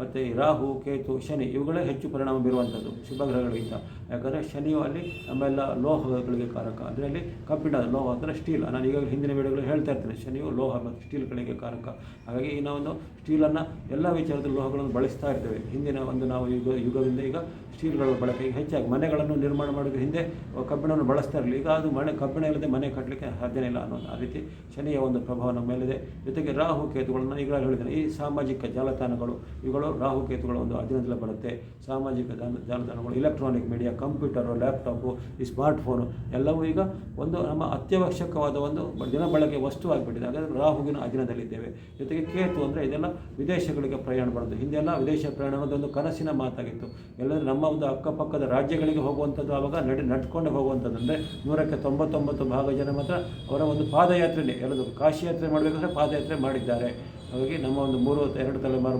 ಮತ್ತು ರಾಹು, ಕೇತು, ಶನಿ ಇವುಗಳೇ ಹೆಚ್ಚು ಪರಿಣಾಮ ಬೀರುವಂಥದ್ದು ಶುಭ ಗ್ರಹಗಳಿಗಿಂತ. ಯಾಕಂದರೆ ಶನಿಯು ಅಲ್ಲಿ ನಮ್ಮೆಲ್ಲ ಲೋಹಗಳಿಗೆ ಕಾರಕ. ಅದರಲ್ಲಿ ಕಬ್ಬಿಣ, ಲೋಹ ಅಂದರೆ ಸ್ಟೀಲ್. ನಾನು ಈಗಾಗಲೇ ಹಿಂದಿನ ವಿಡಿಯೋಗಳು ಹೇಳ್ತಾ ಇರ್ತೇನೆ, ಶನಿಯು ಲೋಹ ಮತ್ತು ಸ್ಟೀಲ್ಗಳಿಗೆ ಕಾರಕ. ಹಾಗಾಗಿ ಈ ನಾವೊಂದು ಸ್ಟೀಲನ್ನು ಎಲ್ಲ ವಿಚಾರದ ಲೋಹಗಳನ್ನು ಬಳಸ್ತಾ ಇರ್ತೇವೆ. ಹಿಂದಿನ ಒಂದು ನಾವು ಯುಗದಿಂದ ಈಗ ಸ್ಟೀಲ್ಗಳ ಬಳಕೆ ಹೆಚ್ಚಾಗಿ ಮನೆಗಳನ್ನು ನಿರ್ಮಾಣ ಮಾಡೋದ್ರ ಹಿಂದೆ ಕಬ್ಬಿಣವನ್ನು ಬಳಸ್ತಾ ಇರಲಿಲ್ಲ. ಈಗ ಅದು ಕಬ್ಬಿಣ ಇಲ್ಲದೆ ಮನೆ ಕಟ್ಟಲಿಕ್ಕೆ ಸಾಧ್ಯನೇ ಇಲ್ಲ ಅನ್ನೋದು ಆ ರೀತಿ ಶನಿಯ ಒಂದು ಪ್ರಭಾವ ನಮ್ಮ ಮೇಲಿದೆ. ಜೊತೆಗೆ ರಾಹು ಕೇತುಗಳನ್ನು ಈಗಾಗಲೇ ಹೇಳಿದ್ದೇನೆ. ಈ ಸಾಮಾಜಿಕ ಜಾಲತಾಣಗಳು ಇವುಗಳು ರಾಹು ಕೇತುಗಳ ಒಂದು ಅಧೀನದಲ್ಲಿ ಬರುತ್ತೆ. ಸಾಮಾಜಿಕ ಜಾಲತಾಣಗಳು, ಎಲೆಕ್ಟ್ರಾನಿಕ್ ಮೀಡಿಯಾ, ಕಂಪ್ಯೂಟರು, ಲ್ಯಾಪ್ಟಾಪು, ಈ ಸ್ಮಾರ್ಟ್ಫೋನು ಎಲ್ಲವೂ ಈಗ ಒಂದು ನಮ್ಮ ಅತ್ಯವಶ್ಯಕವಾದ ಒಂದು ದಿನಬಳಕೆ ವಸ್ತು ಆಗಿಬಿಟ್ಟಿದೆ. ಹಾಗಾದರೆ ರಾಹುವಿನ ಅಧೀನದಲ್ಲಿದ್ದೇವೆ. ಜೊತೆಗೆ ಕೇತು ಅಂದರೆ ಇದೆಲ್ಲ ವಿದೇಶಗಳಿಗೆ ಪ್ರಯಾಣ ಮಾಡೋದು. ಹಿಂದೆಲ್ಲ ವಿದೇಶ ಪ್ರಯಾಣ ಅನ್ನೋದೊಂದು ಕನಸಿನ ಮಾತಾಗಿತ್ತು. ಎಲ್ಲರೂ ನಮ್ಮ ಒಂದು ಅಕ್ಕಪಕ್ಕದ ರಾಜ್ಯಗಳಿಗೆ ಹೋಗುವಂಥದ್ದು, ಆವಾಗ ನಡ್ಕೊಂಡು ಹೋಗುವಂಥದ್ದು. ಅಂದರೆ 100ಕ್ಕೆ 99% ಜನ ಮಾತ್ರ ಅವರ ಒಂದು ಪಾದಯಾತ್ರೆನೇ, ಎಲ್ಲದು ಕಾಶಿ ಯಾತ್ರೆ ಮಾಡಬೇಕಾದ್ರೆ ಪಾದಯಾತ್ರೆ ಮಾಡಿದ್ದಾರೆ. ಹಾಗಾಗಿ ನಮ್ಮ ಒಂದು 2 ತಲೆಮಾರು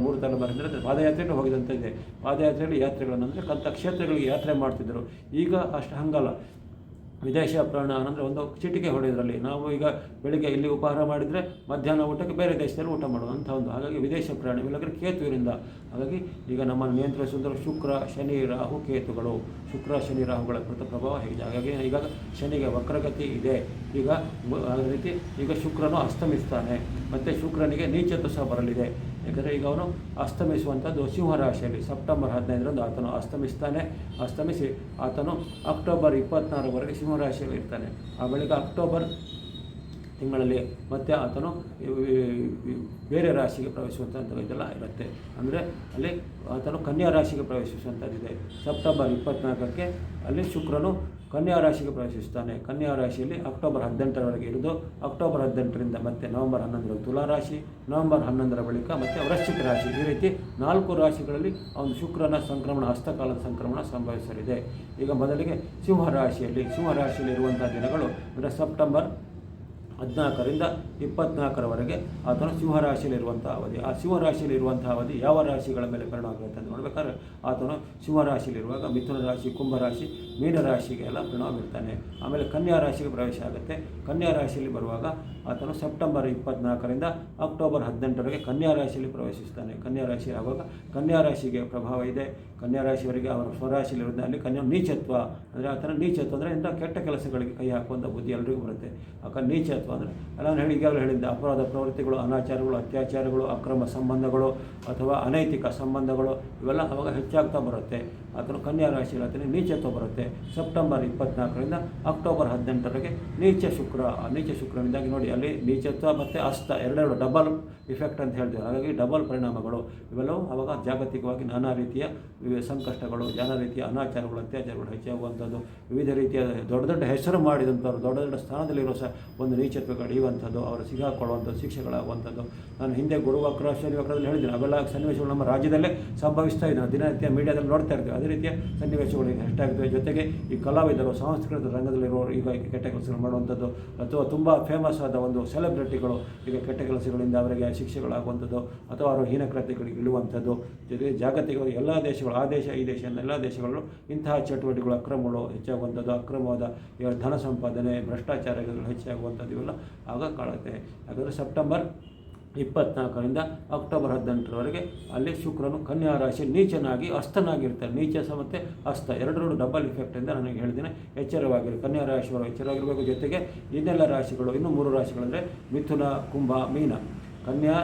ಪಾದಯಾತ್ರೆಗೆ ಹೋಗಿದಂಥ ಇದೆ. ಪಾದಯಾತ್ರೆಯಲ್ಲಿ ಯಾತ್ರೆಗಳನ್ನು ಅಂದರೆ ಕಲಿತ ಕ್ಷೇತ್ರಗಳಿಗೆ ಯಾತ್ರೆ ಮಾಡ್ತಿದ್ದರು. ಈಗ ಅಷ್ಟು ಹಂಗಲ್ಲ. ವಿದೇಶ ಪ್ರಯಾಣ ಅಂದರೆ ಒಂದು ಚಿಟಿಕೆ ಹೊಡೆಯೋದ್ರಲ್ಲಿ ನಾವು ಈಗ ಬೆಳಿಗ್ಗೆ ಇಲ್ಲಿ ಉಪಹಾರ ಮಾಡಿದರೆ ಮಧ್ಯಾಹ್ನ ಊಟಕ್ಕೆ ಬೇರೆ ದೇಶದಲ್ಲಿ ಊಟ ಮಾಡುವಂಥ ಒಂದು. ಹಾಗಾಗಿ ವಿದೇಶ ಪ್ರಯಾಣ ಇಲ್ಲಂದರೆ ಕೇತುವಿನಿಂದ. ಹಾಗಾಗಿ ಈಗ ನಮ್ಮನ್ನು ನಿಯಂತ್ರಿಸುವುದರ ಶುಕ್ರ, ಶನಿ, ರಾಹು, ಕೇತುಗಳು. ಶುಕ್ರ, ಶನಿ, ರಾಹುಗಳ ಪ್ರಭಾವ ಹೇಗಿದೆ. ಹಾಗಾಗಿ ಈಗ ಶನಿಗೆ ವಕ್ರಗತಿ ಇದೆ. ಈಗ ಅದೇ ರೀತಿ ಈಗ ಶುಕ್ರನು ಅಸ್ತಮಿಸ್ತಾನೆ, ಮತ್ತು ಶುಕ್ರನಿಗೆ ನೀಚತ್ವ ಸಹ ಬರಲಿದೆ. ಯಾಕಂದರೆ ಈಗ ಅವನು ಅಸ್ತಮಿಸುವಂಥದ್ದು ಸಿಂಹರಾಶಿಯಲ್ಲಿ ಸೆಪ್ಟೆಂಬರ್ 15ರಂದು ಆತನು ಅಸ್ತಮಿಸ್ತಾನೆ. ಅಸ್ತಮಿಸಿ ಆತನು ಅಕ್ಟೋಬರ್ 24ರವರೆಗೆ ಸಿಂಹರಾಶಿಯಲ್ಲಿ ಇರ್ತಾನೆ. ಆ ಬಳಿಕ ಅಕ್ಟೋಬರ್ ತಿಂಗಳಲ್ಲಿ ಮತ್ತೆ ಆತನು ಬೇರೆ ರಾಶಿಗೆ ಪ್ರವೇಶಿಸುವಂಥದ್ದು ಇದೆಲ್ಲ ಇರುತ್ತೆ. ಅಂದರೆ ಅಲ್ಲಿ ಆತನು ಕನ್ಯಾ ರಾಶಿಗೆ ಪ್ರವೇಶಿಸುವಂಥದ್ದಿದೆ. ಸೆಪ್ಟೆಂಬರ್ 24ಕ್ಕೆ ಅಲ್ಲಿ ಶುಕ್ರನು ಕನ್ಯಾ ರಾಶಿಗೆ ಪ್ರವೇಶಿಸ್ತಾನೆ. ಕನ್ಯಾ ರಾಶಿಯಲ್ಲಿ ಅಕ್ಟೋಬರ್ 18ರವರೆಗೆ ಇರೋದು. ಅಕ್ಟೋಬರ್ 18ರಿಂದ ಮತ್ತೆ ನವೆಂಬರ್ 11 ತುಲಾ ರಾಶಿ, ನವೆಂಬರ್ 11ರ ಬಳಿಕ ಮತ್ತೆ ವೃಶ್ಚಿಕ ರಾಶಿ. ಈ ರೀತಿ 4 ರಾಶಿಗಳಲ್ಲಿ ಅವನು ಶುಕ್ರನ ಸಂಕ್ರಮಣ, ಹಸ್ತಕಾಲದ ಸಂಕ್ರಮಣ ಸಂಭವಿಸಲಿದೆ. ಈಗ ಮೊದಲಿಗೆ ಸಿಂಹರಾಶಿಯಲ್ಲಿ ಇರುವಂಥ ದಿನಗಳು ಅಂದರೆ ಸೆಪ್ಟೆಂಬರ್ 14ರಿಂದ 24ರವರೆಗೆ ಆತನು ಸಿಂಹರಾಶಿಯಲ್ಲಿರುವಂಥ ಅವಧಿ. ಆ ಸಿಂಹರಾಶಿಯಲ್ಲಿರುವಂಥ ಅವಧಿ ಯಾವ ರಾಶಿಗಳ ಮೇಲೆ ಪರಿಣಾಮ ಬೀರುತ್ತೆ ಅಂತ ನೋಡಬೇಕಾದ್ರೆ ಆತನು ಸಿಂಹರಾಶಿಯಲ್ಲಿರುವಾಗ ಮಿಥುನ ರಾಶಿ, ಕುಂಭರಾಶಿ, ಮೀನರಾಶಿಗೆ ಎಲ್ಲ ಪರಿಣಾಮ ಬೀರ್ತಾನೆ. ಆಮೇಲೆ ಕನ್ಯಾ ರಾಶಿಗೆ ಪ್ರವೇಶ ಆಗುತ್ತೆ. ಕನ್ಯಾ ರಾಶಿಯಲ್ಲಿ ಬರುವಾಗ ಆತನು ಸೆಪ್ಟೆಂಬರ್ 24ರಿಂದ ಅಕ್ಟೋಬರ್ 18ರವರೆಗೆ ಕನ್ಯಾ ರಾಶಿಯಲ್ಲಿ ಪ್ರವೇಶಿಸ್ತಾನೆ. ಕನ್ಯಾ ರಾಶಿ ಆಗುವಾಗ ಕನ್ಯಾ ರಾಶಿಗೆ ಪ್ರಭಾವ ಇದೆ. ಕನ್ಯಾ ರಾಶಿಯವರಿಗೆ ಅವರ ಸ್ವರಾಶಿಯಲ್ಲಿರೋದು ಅಲ್ಲಿ ಕನ್ಯಾ ನೀಚತ್ವ ಅಂದರೆ ಆತನ ನೀಚತ್ವ ಅಂದರೆ ಇಂಥ ಕೆಟ್ಟ ಕೆಲಸಗಳಿಗೆ ಕೈ ಹಾಕುವಂಥ ಬುದ್ಧಿ ಎಲ್ರಿಗೂ ಬರುತ್ತೆ. ನೀಚತ್ವ ಅಂದರೆ ನಾನು ಈಗಾಗಲೇ ಹೇಳಿದ್ದೆ, ಅಪರಾಧ ಪ್ರವೃತ್ತಿಗಳು, ಅನಾಚಾರಗಳು, ಅತ್ಯಾಚಾರಗಳು, ಅಕ್ರಮ ಸಂಬಂಧಗಳು ಅಥವಾ ಅನೈತಿಕ ಸಂಬಂಧಗಳು ಇವೆಲ್ಲ ಅವಾಗ ಹೆಚ್ಚಾಗ್ತಾ ಬರುತ್ತೆ. ಆತನು ಕನ್ಯಾ ರಾಶಿಯಲ್ಲಿ ಆತನಿಗೆ ನೀಚತ್ವ ಬರುತ್ತೆ. ಸೆಪ್ಟೆಂಬರ್ 24ರಿಂದ ಅಕ್ಟೋಬರ್ 18ರವರೆಗೆ ನೀಚ ಶುಕ್ರ. ಆ ನೀಚ ಶುಕ್ರನಿಂದಾಗಿ ನೋಡಿ ಅಲ್ಲಿ ನೀಚತ್ವ ಮತ್ತು ಅಸ್ತ ಎರಡೆರಡು ಡಬಲ್ ಇಫೆಕ್ಟ್ ಅಂತ ಹೇಳ್ತೀವಿ. ಹಾಗಾಗಿ ಡಬಲ್ ಪರಿಣಾಮಗಳು ಇವೆಲ್ಲವೂ ಅವಾಗ ಜಾಗತಿಕವಾಗಿ ನಾನಾ ರೀತಿಯ ಸಂಕಷ್ಟಗಳು, ನಾನಾ ರೀತಿಯ ಅನಾಚಾರಗಳು, ಅತ್ಯಾಚಾರಗಳು ಹೆಚ್ಚಾಗುವಂಥದ್ದು, ವಿವಿಧ ರೀತಿಯ ದೊಡ್ಡ ದೊಡ್ಡ ಹೆಸರು ಮಾಡಿದಂಥವ್ರು ದೊಡ್ಡ ದೊಡ್ಡ ಸ್ಥಾನದಲ್ಲಿರೋ ಒಂದು ನೀಚತ್ವಗಳು ಇರುವಂಥದ್ದು, ಅವರು ಸಿಗಾಕೊಳ್ಳುವಂಥದ್ದು, ಶಿಕ್ಷೆಗಳಾಗುವಂಥದ್ದು. ನಾನು ಹಿಂದೆ ಗುರುವಕ್ರ ಶನಿ ವಕ್ರದಲ್ಲಿ ಹೇಳಿದ್ದೀನಿ, ಅವೆಲ್ಲ ಸನ್ನಿವೇಶಗಳು ನಮ್ಮ ರಾಜ್ಯದಲ್ಲೇ ಸಂಭವಿಸ್ತಾ ಇದೆ. ನಾವು ದಿನನಿತ್ಯ ಮೀಡಿಯಾದಲ್ಲಿ ನೋಡ್ತಾ ಇರ್ತೀವಿ. ಅದೇ ರೀತಿಯ ಸನ್ನಿವೇಶಗಳು ಈಗ ಹೆಚ್ಚಾಗ್ತವೆ. ಜೊತೆಗೆ ಈ ಕಲಾವಿದರು, ಸಾಂಸ್ಕೃತಿಕ ರಂಗದಲ್ಲಿರೋರು ಈಗ ಕೆಟ್ಟ ಕೆಲಸಗಳು ಮಾಡುವಂಥದ್ದು ಅಥವಾ ತುಂಬ ಫೇಮಸ್ ಆದ ಒಂದು ಸೆಲೆಬ್ರಿಟಿಗಳು ಈಗ ಕೆಟ್ಟ ಕೆಲಸಗಳಿಂದ ಅವರಿಗೆ ಶಿಕ್ಷೆಗಳಾಗುವಂಥದ್ದು ಅಥವಾ ಅವರು ಹೀನಕೃತ್ಯಗಳಿಗೆ ಇಳುವಂಥದ್ದು. ಜೊತೆಗೆ ಜಾಗತಿಕವಾಗಿ ಎಲ್ಲ ದೇಶಗಳು, ಆ ದೇಶ ಈ ದೇಶ ಎಲ್ಲ ದೇಶಗಳು ಇಂತಹ ಚಟುವಟಿಕೆಗಳು, ಅಕ್ರಮಗಳು ಹೆಚ್ಚಾಗುವಂಥದ್ದು, ಅಕ್ರಮವಾದ ಧನ ಸಂಪಾದನೆ, ಭ್ರಷ್ಟಾಚಾರಗಳು ಹೆಚ್ಚಾಗುವಂಥದ್ದು ಇವೆಲ್ಲ ಆಗ ಕಾಣುತ್ತೆ. ಯಾಕಂದರೆ ಸೆಪ್ಟೆಂಬರ್ 24ರಿಂದ ಅಕ್ಟೋಬರ್ 18ರವರೆಗೆ ಅಲ್ಲಿ ಶುಕ್ರನು ಕನ್ಯಾ ರಾಶಿ ನೀಚನಾಗಿ ಅಸ್ತನಾಗಿರ್ತಾರೆ. ನೀಚ ಮತ್ತು ಅಸ್ತ ಎರಡರಲ್ಲೂ ಡಬಲ್ ಇಫೆಕ್ಟಿಂದ ನನಗೆ ಹೇಳ್ತೀನಿ, ಎಚ್ಚರವಾಗಿರಿ. ಕನ್ಯಾ ರಾಶಿಯವರು ಎಚ್ಚರವಾಗಿರಬೇಕು. ಜೊತೆಗೆ ಇನ್ನೆಲ್ಲ ರಾಶಿಗಳು, ಇನ್ನೂ 3 ರಾಶಿಗಳಂದರೆ ಮಿಥುನ, ಕುಂಭ, ಮೀನ. ಕನ್ಯಾ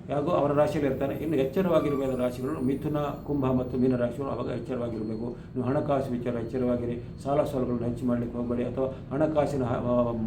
ಯಾಗೂ ಅವರ ರಾಶಿಯಲ್ಲಿ ಇರ್ತಾರೆ. ಇನ್ನು ಎಚ್ಚರವಾಗಿರಬೇಕಾದ ರಾಶಿಗಳು ಮಿಥುನ, ಕುಂಭ ಮತ್ತು ಮೀನ ರಾಶಿಗಳು. ಆವಾಗ ಎಚ್ಚರವಾಗಿರಬೇಕು. ನೀವು ಹಣಕಾಸು ವಿಚಾರ ಎಚ್ಚರವಾಗಿರಿ. ಸಾಲ ಸೋಲುಗಳನ್ನು ಹೆಚ್ಚು ಮಾಡಲಿಕ್ಕೆ ಹೋಗಬೇಡಿ ಅಥವಾ ಹಣಕಾಸಿನ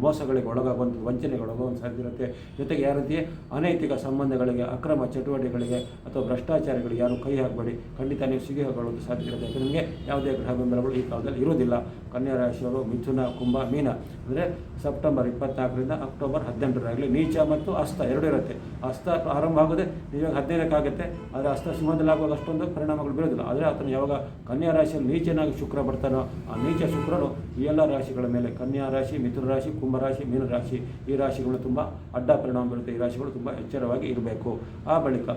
ಮೋಸಗಳಿಗೆ ಒಳಗಾಗುವಂಥ ವಂಚನೆಗೆ ಒಳಗಾಗುವಂಥ ಸಾಧ್ಯತೆ ಇರುತ್ತೆ. ಜೊತೆಗೆ ಯಾವ ರೀತಿ ಅನೈತಿಕ ಸಂಬಂಧಗಳಿಗೆ, ಅಕ್ರಮ ಚಟುವಟಿಕೆಗಳಿಗೆ ಅಥವಾ ಭ್ರಷ್ಟಾಚಾರಗಳಿಗೆ ಯಾರು ಕೈ ಹಾಕಬೇಡಿ. ಖಂಡಿತ ನೀವು ಸಿಗಿಕೊಳ್ಳುವಂಥ ಸಾಧ್ಯತೆ ಇರುತ್ತೆ. ಯಾಕಂದರೆ ನಿಮಗೆ ಯಾವುದೇ ಗ್ರಹ ಬೆಂಬಲಗಳು ಈ ಕಾಲದಲ್ಲಿ ಇರೋದಿಲ್ಲ. ಕನ್ಯಾ ರಾಶಿಯವರು ಮಿಥುನ, ಕುಂಭ, ಮೀನ ಅಂದರೆ ಸೆಪ್ಟೆಂಬರ್ 24ರಿಂದ ಅಕ್ಟೋಬರ್ 18ರವರೆಗೆ ನೀಚ ಮತ್ತು ಅಸ್ತ ಎರಡೂ ಇರುತ್ತೆ. ಅಸ್ತ ಆರಂಭ ಆಗೋದೇ ನಿಜವಾಗಿ 15ಕ್ಕೆ ಆಗುತ್ತೆ. ಆದರೆ ಅಸ್ತ ಸಿಂಹದಲ್ಲಾಗುವಾಗ ಅಷ್ಟೊಂದು ಪರಿಣಾಮಗಳು ಬೀರೋದಿಲ್ಲ. ಆದರೆ ಆತನು ಯಾವಾಗ ಕನ್ಯಾ ರಾಶಿಯಲ್ಲಿ ನೀಚನಾಗಿ ಶುಕ್ರ ಬರ್ತಾನೋ, ಆ ನೀಚ ಶುಕ್ರನು ಈ ಎಲ್ಲ ರಾಶಿಗಳ ಮೇಲೆ, ಕನ್ಯಾ ರಾಶಿ, ಮಿಥುನ ರಾಶಿ, ಕುಂಭ ರಾಶಿ, ಮೀನ ರಾಶಿ ಈ ರಾಶಿಗಳು ತುಂಬ ಅಡ್ಡ ಪರಿಣಾಮ ಬೀರುತ್ತೆ. ಈ ರಾಶಿಗಳು ತುಂಬ ಎಚ್ಚರವಾಗಿ ಇರಬೇಕು. ಆ ಬಳಿಕ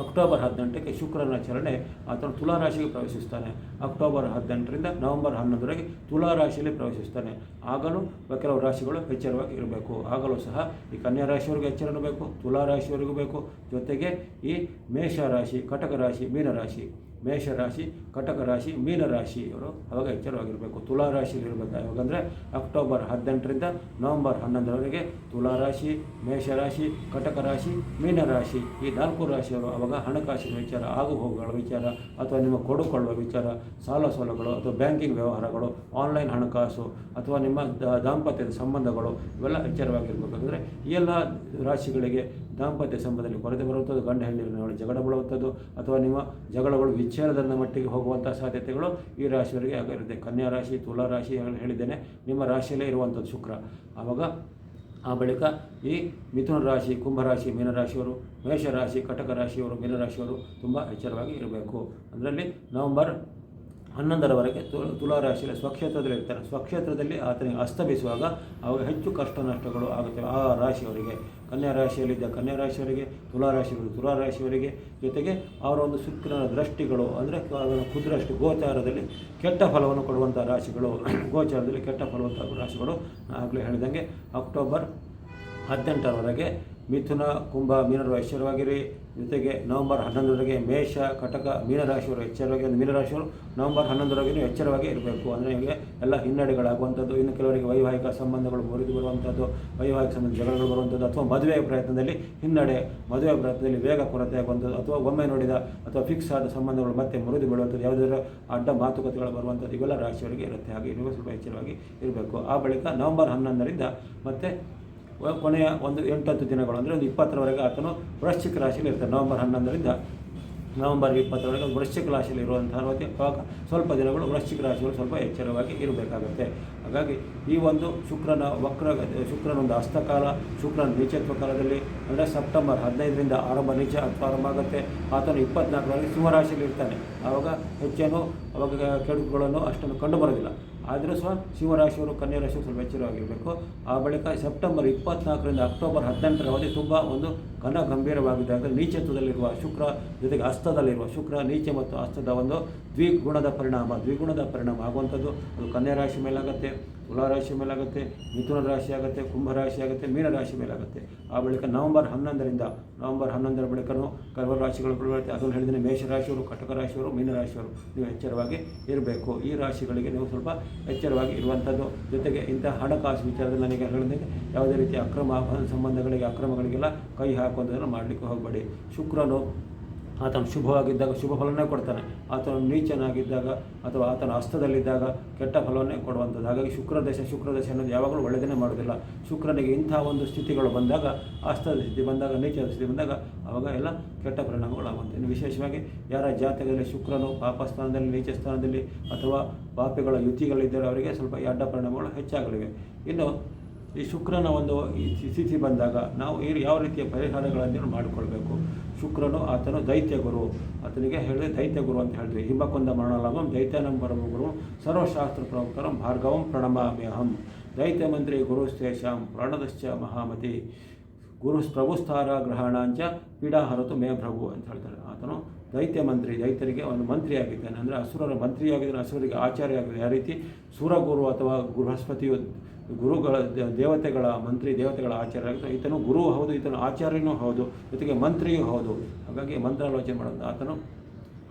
ಅಕ್ಟೋಬರ್ 18ಕ್ಕೆ ಶುಕ್ರನ ಚಲನೆ ಆತನು ತುಲಾ ರಾಶಿಗೆ ಪ್ರವೇಶಿಸ್ತಾನೆ. ಅಕ್ಟೋಬರ್ 18ರಿಂದ ನವೆಂಬರ್ 11ರವರೆಗೆ ತುಲಾ ರಾಶಿಯಲ್ಲಿ ಪ್ರವೇಶಿಸ್ತಾನೆ. ಆಗಲೂ ಕೆಲವು ರಾಶಿಗಳು ಎಚ್ಚರವಾಗಿ ಇರಬೇಕು. ಆಗಲೂ ಸಹ ಈ ಕನ್ಯಾ ರಾಶಿಯವರಿಗೆ ಎಚ್ಚರ ಇರಬೇಕು, ತುಲಾ ರಾಶಿಯವರಿಗೂ ಬೇಕು. ಜೊತೆಗೆ ಈ ಮೇಷ ರಾಶಿ, ಕಟಕ ರಾಶಿ, ಮೀನ ರಾಶಿ, ಮೇಷರಾಶಿ, ಕಟಕ ರಾಶಿ, ಮೀನ ರಾಶಿಯವರು ಅವಾಗ ಎಚ್ಚರವಾಗಿರಬೇಕು. ತುಲಾ ರಾಶಿಯಲ್ಲಿ ಇರಬೇಕು. ಯಾವಾಗಂದರೆ ಅಕ್ಟೋಬರ್ 18ರಿಂದ ನವೆಂಬರ್ 11ರವರೆಗೆ ತುಲಾ ರಾಶಿ, ಮೇಷರಾಶಿ, ಕಟಕ ರಾಶಿ, ಮೀನ ರಾಶಿ ಈ 4 ರಾಶಿಯವರು ಅವಾಗ ಹಣಕಾಸಿನ ವಿಚಾರ, ಆಗುಹೋಗುಗಳ ವಿಚಾರ ಅಥವಾ ನಿಮ್ಮ ಕೊಡುಕೊಳ್ಳುವ ವಿಚಾರ, ಸಾಲ ಸೋಲಗಳು ಅಥವಾ ಬ್ಯಾಂಕಿಂಗ್ ವ್ಯವಹಾರಗಳು, ಆನ್ಲೈನ್ ಹಣಕಾಸು ಅಥವಾ ನಿಮ್ಮ ದಾಂಪತ್ಯದ ಸಂಬಂಧಗಳು ಇವೆಲ್ಲ ಎಚ್ಚರವಾಗಿರಬೇಕು. ಅಂದರೆ ಈ ಎಲ್ಲ ರಾಶಿಗಳಿಗೆ ದಾಂಪತ್ಯ ಸಂಬಂಧದಲ್ಲಿ ಕೊರತೆ ಬರುವಂಥದ್ದು, ಗಂಡ ಹೆಣ್ಣಿನ ಜಗಳ ಬೀಳುವಂಥದ್ದು ಅಥವಾ ನಿಮ್ಮ ಜಗಳಗಳು ವಿಚ್ಛೇದನದ ಮಟ್ಟಿಗೆ ಹೋಗುವಂಥ ಸಾಧ್ಯತೆಗಳು ಈ ರಾಶಿಯವರಿಗೆ ಆಗಿರುತ್ತೆ. ಕನ್ಯಾ ರಾಶಿ, ತುಲಾ ರಾಶಿ ಹೇಳಿದ್ದೇನೆ, ನಿಮ್ಮ ರಾಶಿಯಲ್ಲೇ ಇರುವಂಥದ್ದು ಶುಕ್ರ. ಆವಾಗ ಆ ಬಳಿಕ ಈ ಮಿಥುನ ರಾಶಿ, ಕುಂಭರಾಶಿ, ಮೀನರಾಶಿಯವರು, ಮೇಷರಾಶಿ, ಕಟಕ ರಾಶಿಯವರು, ಮೀನರಾಶಿಯವರು ತುಂಬ ಎಚ್ಚರವಾಗಿ ಇರಬೇಕು. ಅದರಲ್ಲಿ ನವೆಂಬರ್ 11ರವರೆಗೆ ತುಲಾ ರಾಶಿಯಲ್ಲಿ ಸ್ವಕ್ಷೇತ್ರದಲ್ಲಿ ಇರ್ತಾರೆ. ಸ್ವಕ್ಷೇತ್ರದಲ್ಲಿ ಆತನಿಗೆ ಅಸ್ತ ಬೀಸುವಾಗ ಅವಾಗ ಹೆಚ್ಚು ಕಷ್ಟ ನಷ್ಟಗಳು ಆಗುತ್ತವೆ ಆ ರಾಶಿಯವರಿಗೆ. ಕನ್ಯಾ ರಾಶಿಯಲ್ಲಿದ್ದ ಕನ್ಯಾ ರಾಶಿಯವರಿಗೆ, ತುಲಾ ರಾಶಿಗಳು ತುಲಾ ರಾಶಿಯವರಿಗೆ. ಜೊತೆಗೆ ಅವರ ಒಂದು ಶುಕ್ರನ ದೃಷ್ಟಿಗಳು ಅಂದರೆ ಕುದೃಷ್ಟಿ, ಗೋಚಾರದಲ್ಲಿ ಕೆಟ್ಟ ಫಲವನ್ನು ಕೊಡುವಂಥ ರಾಶಿಗಳು, ಗೋಚಾರದಲ್ಲಿ ಕೆಟ್ಟ ಫಲವಂಥ ರಾಶಿಗಳು ಆಗಲೇ ಹೇಳಿದಂಗೆ ಅಕ್ಟೋಬರ್ 18ರವರೆಗೆ ಮಿಥುನ, ಕುಂಭ, ಮೀನರು ಎಚ್ಚರವಾಗಿರಿ. ಜೊತೆಗೆ ನವೆಂಬರ್ 11ರವರೆಗೆ ಮೇಷ, ಕಟಕ, ಮೀನರಾಶಿಯವರು ಎಚ್ಚರವಾಗಿ, ಮೀನರಾಶಿಯವರು ನವೆಂಬರ್ 11ರವರೆಗೂ ಎಚ್ಚರವಾಗಿ ಇರಬೇಕು. ಅಂದರೆ ನಿಮಗೆ ಎಲ್ಲ ಹಿನ್ನಡೆಗಳಾಗುವಂಥದ್ದು, ಇನ್ನು ಕೆಲವರಿಗೆ ವೈವಾಹಿಕ ಸಂಬಂಧಗಳು ಮುರಿದು ಬರುವಂಥದ್ದು, ವೈವಾಹಿಕ ಸಂಬಂಧ ಜಗಳಗಳು ಬರುವಂಥದ್ದು ಅಥವಾ ಮದುವೆ ಪ್ರಯತ್ನದಲ್ಲಿ ಹಿನ್ನಡೆ, ಮದುವೆ ಪ್ರಯತ್ನದಲ್ಲಿ ವೇಗ ಕೊರತೆ ಆಗುವಂಥದ್ದು ಅಥವಾ ಒಮ್ಮೆ ನೋಡಿದ ಅಥವಾ ಫಿಕ್ಸ್ ಆದ ಸಂಬಂಧಗಳು ಮತ್ತೆ ಮುರಿದು ಬೀಳುವಂಥದ್ದು, ಯಾವುದಾದ್ರೂ ಅಡ್ಡ ಮಾತುಕತೆಗಳು ಬರುವಂಥದ್ದು ಇವೆಲ್ಲ ರಾಶಿಯವರಿಗೆ ಇರುತ್ತೆ. ಹಾಗೆ ನೀವು ಸ್ವಲ್ಪ ಎಚ್ಚರವಾಗಿ ಇರಬೇಕು. ಆ ಬಳಿಕ ನವೆಂಬರ್ 11ರಿಂದ ಮತ್ತೆ ಕೊನೆಯ ಒಂದು 8-10 ದಿನಗಳು ಅಂದರೆ ಒಂದು 20ರವರೆಗೆ ಆತನು ವೃಶ್ಚಿಕ ರಾಶಿಯಲ್ಲಿ ಇರ್ತಾನೆ. ನವೆಂಬರ್ 11ರಿಂದ ನವೆಂಬರ್ 20ರವರೆಗೆ ವೃಶ್ಚಿಕ ರಾಶಿಯಲ್ಲಿ ಇರುವಂತಹ ಅವಾಗ ಸ್ವಲ್ಪ ದಿನಗಳು ವೃಶ್ಚಿಕ ರಾಶಿಗಳು ಸ್ವಲ್ಪ ಎಚ್ಚರವಾಗಿ ಇರಬೇಕಾಗುತ್ತೆ. ಹಾಗಾಗಿ ಈ ಒಂದು ಶುಕ್ರನ ಒಂದು ಹಸ್ತಕಾಲ, ಶುಕ್ರನ ನೀಚತ್ವ ಕಾಲದಲ್ಲಿ ಅಂದರೆ ಸೆಪ್ಟೆಂಬರ್ 15ರಿಂದ ಆರಂಭ ನೀಚ ಪ್ರಾರಂಭ ಆಗುತ್ತೆ. ಆತನು 24ರವರೆಗೆ ಸಿಂಹರಾಶಿಯಲ್ಲಿ ಇರ್ತಾನೆ. ಆವಾಗ ಹೆಚ್ಚೇನು ಅವಾಗ ಕೆಡುಕುಗಳನ್ನು ಅಷ್ಟೊಂದು ಕಂಡು ಬರೋದಿಲ್ಲ. ಆದರೂ ಸಹ ಸಿಂಹರಾಶಿಯವರು ಕನ್ಯಾ ರಾಶಿಯವರು ಸ್ವಲ್ಪ ಎಚ್ಚರವಾಗಿರಬೇಕು. ಆ ಬಳಿಕ ಸೆಪ್ಟೆಂಬರ್ 24ರಿಂದ ಅಕ್ಟೋಬರ್ 18ರ ಅವಧಿ ತುಂಬ ಒಂದು ಗಂಭೀರವಾಗಿದ್ದಾಗ ನೀಚತ್ವದಲ್ಲಿರುವ ಶುಕ್ರ ಜೊತೆಗೆ ಹಸ್ತದಲ್ಲಿರುವ ಶುಕ್ರ ನೀಚ ಮತ್ತು ಹಸ್ತದ ಒಂದು ದ್ವಿಗುಣದ ಪರಿಣಾಮ ಆಗುವಂಥದ್ದು. ಅದು ಕನ್ಯಾ ರಾಶಿ ಮೇಲಾಗುತ್ತೆ, ತುಲಾ ರಾಶಿ ಮೇಲಾಗುತ್ತೆ, ಮಿಥುನ ರಾಶಿ ಆಗುತ್ತೆ, ಕುಂಭ ರಾಶಿ ಆಗುತ್ತೆ, ಮೀನ ರಾಶಿ ಮೇಲಾಗುತ್ತೆ. ಆ ಬಳಿಕ ನವೆಂಬರ್ 11ರ ಬಳಿಕನೂ ಕರ್ವ ರಾಶಿಗಳು ಬರುತ್ತೆ. ಅದನ್ನು ಹೇಳಿದರೆ ಮೇಷರಾಶಿಯವರು, ಕಟಕ ರಾಶಿಯವರು, ಮೀನ ರಾಶಿಯವರು ನೀವು ಎಚ್ಚರವಾಗಿ ಇರಬೇಕು. ಈ ರಾಶಿಗಳಿಗೆ ನೀವು ಸ್ವಲ್ಪ ಎಚ್ಚರವಾಗಿ ಇರುವಂಥದ್ದು. ಜೊತೆಗೆ ಇಂಥ ಹಣಕಾಸು ವಿಚಾರದಲ್ಲಿ ನನಗೆ ಹೇಳಿದಂಗೆ ಯಾವುದೇ ರೀತಿಯ ಅಕ್ರಮಗಳಿಗೆಲ್ಲ ಕೈ ಹಾಕುವಂಥದ್ದನ್ನು ಮಾಡಲಿಕ್ಕೆ ಹೋಗಬೇಡಿ. ಶುಕ್ರನು ಆತನು ಶುಭವಾಗಿದ್ದಾಗ ಶುಭ ಫಲವನ್ನೇ ಕೊಡ್ತಾನೆ. ಆತನು ನೀಚನಾಗಿದ್ದಾಗ ಅಥವಾ ಆತನ ಹಸ್ತದಲ್ಲಿದ್ದಾಗ ಕೆಟ್ಟ ಫಲವನ್ನೇ ಕೊಡುವಂಥದ್ದು. ಹಾಗಾಗಿ ಶುಕ್ರದಶೆ ಅನ್ನೋದು ಯಾವಾಗಲೂ ಒಳ್ಳೆಯದನ್ನೇ ಮಾಡೋದಿಲ್ಲ. ಶುಕ್ರನಿಗೆ ಇಂಥ ಒಂದು ಸ್ಥಿತಿಗಳು ಬಂದಾಗ, ಹಸ್ತದ ಸ್ಥಿತಿ ಬಂದಾಗ, ನೀಚದ ಸ್ಥಿತಿ ಬಂದಾಗ ಆವಾಗ ಎಲ್ಲ ಕೆಟ್ಟ ಪರಿಣಾಮಗಳಾಗುವಂಥ. ಇನ್ನು ವಿಶೇಷವಾಗಿ ಯಾರ ಜಾತಕದಲ್ಲಿ ಶುಕ್ರನು ಪಾಪಸ್ಥಾನದಲ್ಲಿ, ನೀಚ ಸ್ಥಾನದಲ್ಲಿ ಅಥವಾ ಪಾಪಿಗಳ ಯುತಿಗಳಿದ್ದರೆ ಅವರಿಗೆ ಸ್ವಲ್ಪ ಈ ಅಡ್ಡ ಪರಿಣಾಮಗಳು ಹೆಚ್ಚಾಗಲಿವೆ. ಇನ್ನು ಈ ಶುಕ್ರನ ಒಂದು ಈ ಸ್ಥಿತಿ ಬಂದಾಗ ನಾವು ಯಾವ ರೀತಿಯ ಪರಿಹಾರಗಳನ್ನು ಮಾಡಿಕೊಳ್ಬೇಕು. ಶುಕ್ರನು ಆತನು ದೈತ್ಯ ಗುರು, ಆತನಿಗೆ ಹೇಳಿದ್ರೆ ದೈತ್ಯ ಗುರು ಅಂತ ಹೇಳಿದ್ವಿ. ಹಿಮಕೊಂದ ಮರಣಲಾಭಂ ದೈತ್ಯನಂ ಪರಮ ಗುರು ಸರ್ವಶಾಸ್ತ್ರ ಪ್ರವಕ್ತರಂ ಭಾರ್ಗವಂ ಪ್ರಣಮಾಮ್ಯಹಂ ದೈತ್ಯ ಮಂತ್ರಿ ಗುರುಸ್ತೇಷಾಂ ಪ್ರಾಣದಶ್ಚ ಮಹಾಮತಿ ಗುರು ಪ್ರಭುಸ್ತಾರ ಗ್ರಹಣಾಂಚ ಪೀಡಾಹರತು ಮೇ ಪ್ರಭು ಅಂತ ಹೇಳ್ತಾರೆ. ಆತನು ದೈತ್ಯರಿಗೆ ಒಂದು ಮಂತ್ರಿಯಾಗಿದ್ದಾನೆ. ಅಂದರೆ ಅಸುರರ ಮಂತ್ರಿಯಾಗಿದ್ದಾನೆ, ಅಸುರರಿಗೆ ಆಚಾರ್ಯ ಆಗಿದೆ. ಯಾವ ರೀತಿ ಸೂರಗುರು ಅಥವಾ ಬೃಹಸ್ಪತಿಯು ಗುರುಗಳ ದೇವತೆಗಳ ದೇವತೆಗಳ ಆಚಾರ್ಯ ಆಗುತ್ತೆ. ಈತನು ಗುರು ಹೌದು, ಈತನು ಆಚಾರ್ಯನೂ ಹೌದು, ಜೊತೆಗೆ ಮಂತ್ರಿಯೂ ಹೌದು. ಹಾಗಾಗಿ ಮಂತ್ರಾಲೋಚನೆ ಮಾಡೋದು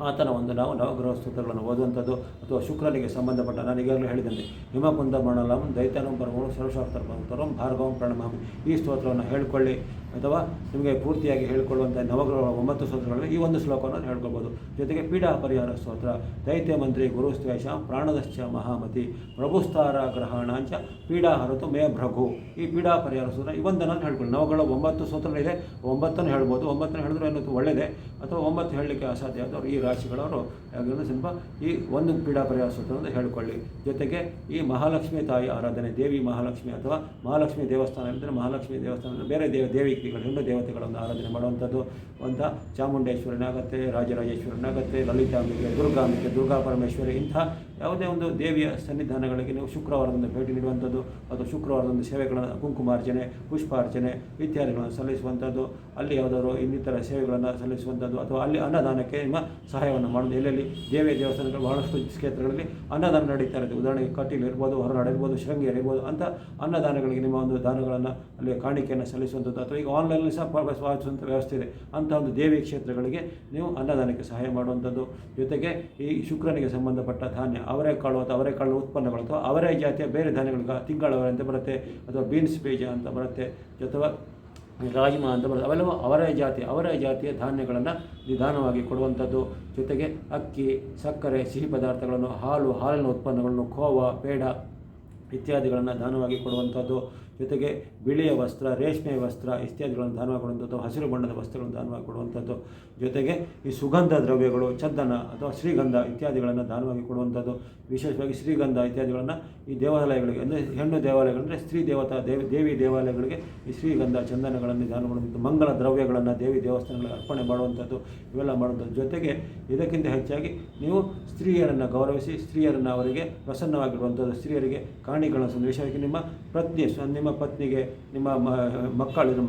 ಆತನ ಒಂದು ನಾವು ನವಗ್ರಹ ಸ್ತೋತ್ರಗಳನ್ನು ಓದುವಂಥದ್ದು ಅಥವಾ ಶುಕ್ರನಿಗೆ ಸಂಬಂಧಪಟ್ಟ ನಾನು ಈಗಾಗಲೇ ಹೇಳಿದಂತೆ ಹಿಮಕುಂದ ಮರಣಲಂ ದೈತ್ಯನಂ ಪರಮರು ಸರ್ವಶಾಸ್ತ್ರ ಪರಂ ಭಾರ್ಗವಂ ಪ್ರಣಮಾಮಿ ಈ ಸ್ತೋತ್ರವನ್ನು ಹೇಳಿಕೊಳ್ಳಿ. ಅಥವಾ ನಿಮಗೆ ಪೂರ್ತಿಯಾಗಿ ಹೇಳಿಕೊಳ್ಳುವಂಥ ನವಗ್ರಹ 9 ಸ್ತೋತ್ರಗಳಲ್ಲಿ ಈ ಒಂದು ಶ್ಲೋಕವನ್ನು ಹೇಳ್ಕೊಳ್ಬೋದು. ಜೊತೆಗೆ ಪೀಡಾ ಪರಿಹಾರ ಸ್ತೋತ್ರ ದೈತ್ಯ ಮಂತ್ರಿ ಗುರುಸ್ತೇಷ ಪ್ರಾಣದಶ್ಚ ಮಹಾಮತಿ ಪ್ರಭುಸ್ತಾರ ಗ್ರಹಣಾಂಚ ಪೀಡಾ ಹರತು ಮೇ ಭೃಗು ಈ ಪೀಡಾ ಪರಿಹಾರ ಸ್ತೋತ್ರ ಇವೊಂದನ್ನು ಹೇಳ್ಕೊಳ್ಳಿ. ನವಗಳ 9 ಸ್ತೋತ್ರಗಳಿದೆ, 9 ಹೇಳ್ಬೋದು. 9 ಹೇಳಿದ್ರೆ ಅನ್ನೋದು ಒಳ್ಳೆಯದೇ, ಅಥವಾ 9 ಹೇಳಲಿಕ್ಕೆ ಅಸಾಧ್ಯ ಆದವರು ಈ ರಾಶಿಗಳವರು ಯಾಕಂದರೆ ಸ್ವಲ್ಪ ಈ ಒಂದು ಪೀಡಾ ಪರಿಹಾರ ಸ್ತೋತ್ರವನ್ನು ಹೇಳಿಕೊಳ್ಳಿ. ಜೊತೆಗೆ ಈ ಮಹಾಲಕ್ಷ್ಮಿ ತಾಯಿ ಆರಾಧನೆ, ದೇವಿ ಮಹಾಲಕ್ಷ್ಮಿ ಅಥವಾ ಮಹಾಲಕ್ಷ್ಮಿ ದೇವಸ್ಥಾನ ಇದ್ದರೆ ಮಹಾಲಕ್ಷ್ಮಿ ದೇವಸ್ಥಾನ ಬೇರೆ ದೇವಿಗಳು ಹೆಣ್ಣು ದೇವತೆಗಳನ್ನು ಆರಾಧನೆ ಮಾಡುವಂಥದ್ದು. ಅಂತ ಚಾಮುಂಡೇಶ್ವರನಾಗತ್ತೆ, ರಾಜರಾಜೇಶ್ವರನಾಗತ್ತೆ, ಲಲಿತಾಂಬಿಕೆ, ದುರ್ಗಾ ಪರಮೇಶ್ವರಿ ಇಂಥ ಯಾವುದೇ ಒಂದು ದೇವಿಯ ಸನ್ನಿಧಾನಗಳಿಗೆ ನೀವು ಶುಕ್ರವಾರದಿಂದ ಭೇಟಿ ನೀಡುವಂಥದ್ದು. ಅದು ಶುಕ್ರವಾರದಿಂದ ಸೇವೆಗಳನ್ನು ಕುಂಕುಮಾರ್ಚನೆ, ಪುಷ್ಪಾರ್ಚನೆ ಇತ್ಯಾದಿಗಳನ್ನು ಸಲ್ಲಿಸುವಂಥದ್ದು. ಅಲ್ಲಿ ಯಾವುದಾದ್ರು ಇನ್ನಿತರ ಸೇವೆಗಳನ್ನು ಸಲ್ಲಿಸುವಂಥದ್ದು ಅಥವಾ ಅಲ್ಲಿ ಅನ್ನದಾನಕ್ಕೆ ನಿಮ್ಮ ಸಹಾಯವನ್ನು ಮಾಡೋದು. ಎಲ್ಲೆಲ್ಲಿ ದೇವಿಯ ದೇವಸ್ಥಾನಗಳು ಬಹಳಷ್ಟು ಕ್ಷೇತ್ರಗಳಲ್ಲಿ ಅನ್ನದಾನ ನಡೀತಾ ಇರುತ್ತೆ. ಉದಾಹರಣೆಗೆ ಕಟೀಲು ಇರ್ಬೋದು, ಹೊರನಾಡು ಇರ್ಬೋದು, ಶೃಂಗೇರಿ ಇರ್ಬೋದು. ಅಂಥ ಅನ್ನದಾನಗಳಿಗೆ ನಿಮ್ಮ ಒಂದು ದಾನಗಳನ್ನು ಅಲ್ಲಿ ಕಾಣಿಕೆಯನ್ನು ಸಲ್ಲಿಸುವಂಥದ್ದು. ಅಥವಾ ಈಗ ಆನ್ಲೈನಲ್ಲಿ ಸಹ ಪಾವತಿಸುವಂಥ ವ್ಯವಸ್ಥೆ ಇದೆ. ಅಂಥ ಒಂದು ದೇವಿ ಕ್ಷೇತ್ರಗಳಿಗೆ ನೀವು ಅನ್ನದಾನಕ್ಕೆ ಸಹಾಯ ಮಾಡುವಂಥದ್ದು. ಜೊತೆಗೆ ಈ ಶುಕ್ರನಿಗೆ ಸಂಬಂಧಪಟ್ಟ ಧಾನ್ಯ ಅವರೆಕಾಳು ಅಥವಾ ಅವರೆಕಾಳು ಉತ್ಪನ್ನಗಳು ಅಥವಾ ಅವರೇ ಜಾತಿಯ ಬೇರೆ ಧಾನ್ಯಗಳಿಗೆ ತಿಂಗಳವರೆ ಅಂತ ಬರುತ್ತೆ, ಅಥವಾ ಬೀನ್ಸ್ ಬೀಜ ಅಂತ ಬರುತ್ತೆ, ಅಥವಾ ರಾಜ್ಮಾ ಅಂತ ಬರುತ್ತೆ. ಅವೆಲ್ಲವೂ ಅವರೇ ಜಾತಿಯ ಧಾನ್ಯಗಳನ್ನು ನಿಧಾನವಾಗಿ ಕೊಡುವಂಥದ್ದು. ಜೊತೆಗೆ ಅಕ್ಕಿ, ಸಕ್ಕರೆ, ಸಿಹಿ ಪದಾರ್ಥಗಳನ್ನು, ಹಾಲಿನ ಉತ್ಪನ್ನಗಳನ್ನು, ಖೋವಾ, ಪೇಡ ಇತ್ಯಾದಿಗಳನ್ನು ದಾನವಾಗಿ ಕೊಡುವಂಥದ್ದು. ಜೊತೆಗೆ ಬಿಳಿಯ ವಸ್ತ್ರ, ರೇಷ್ಮೆಯ ವಸ್ತ್ರ ಇತ್ಯಾದಿಗಳನ್ನು ದಾನವಾಗಿ ಕೊಡುವಂಥದ್ದು. ಹಸಿರು ಬಣ್ಣದ ವಸ್ತ್ರಗಳನ್ನು ದಾನವಾಗಿ ಕೊಡುವಂಥದ್ದು. ಜೊತೆಗೆ ಈ ಸುಗಂಧ ದ್ರವ್ಯಗಳು, ಚಂದನ ಅಥವಾ ಶ್ರೀಗಂಧ ಇತ್ಯಾದಿಗಳನ್ನು ದಾನವಾಗಿ ಕೊಡುವಂಥದ್ದು. ವಿಶೇಷವಾಗಿ ಶ್ರೀಗಂಧ ಇತ್ಯಾದಿಗಳನ್ನು ಈ ದೇವಾಲಯಗಳಿಗೆ, ಅಂದರೆ ಹೆಣ್ಣು ದೇವಾಲಯಗಳಂದರೆ ಸ್ತ್ರೀ ದೇವಿ ದೇವಾಲಯಗಳಿಗೆ ಈ ಶ್ರೀಗಂಧ ಚಂದನಗಳನ್ನು ದಾನ ಮಾಡುವಂಥದ್ದು. ಮಂಗಲ ದ್ರವ್ಯಗಳನ್ನು ದೇವಿ ದೇವಸ್ಥಾನಗಳಿಗೆ ಅರ್ಪಣೆ ಮಾಡುವಂಥದ್ದು, ಇವೆಲ್ಲ ಮಾಡುವಂಥದ್ದು. ಜೊತೆಗೆ ಇದಕ್ಕಿಂತ ಹೆಚ್ಚಾಗಿ ನೀವು ಸ್ತ್ರೀಯರನ್ನು ಗೌರವಿಸಿ ಸ್ತ್ರೀಯರನ್ನು ಅವರಿಗೆ ಪ್ರಸನ್ನವಾಗಿರುವಂಥದ್ದು. ಸ್ತ್ರೀಯರಿಗೆ ಕಾಣಿಗಳನ್ನು ವಿಶೇಷವಾಗಿ ನಿಮ್ಮ ಪತ್ನಿಗೆ, ನಿಮ್ಮ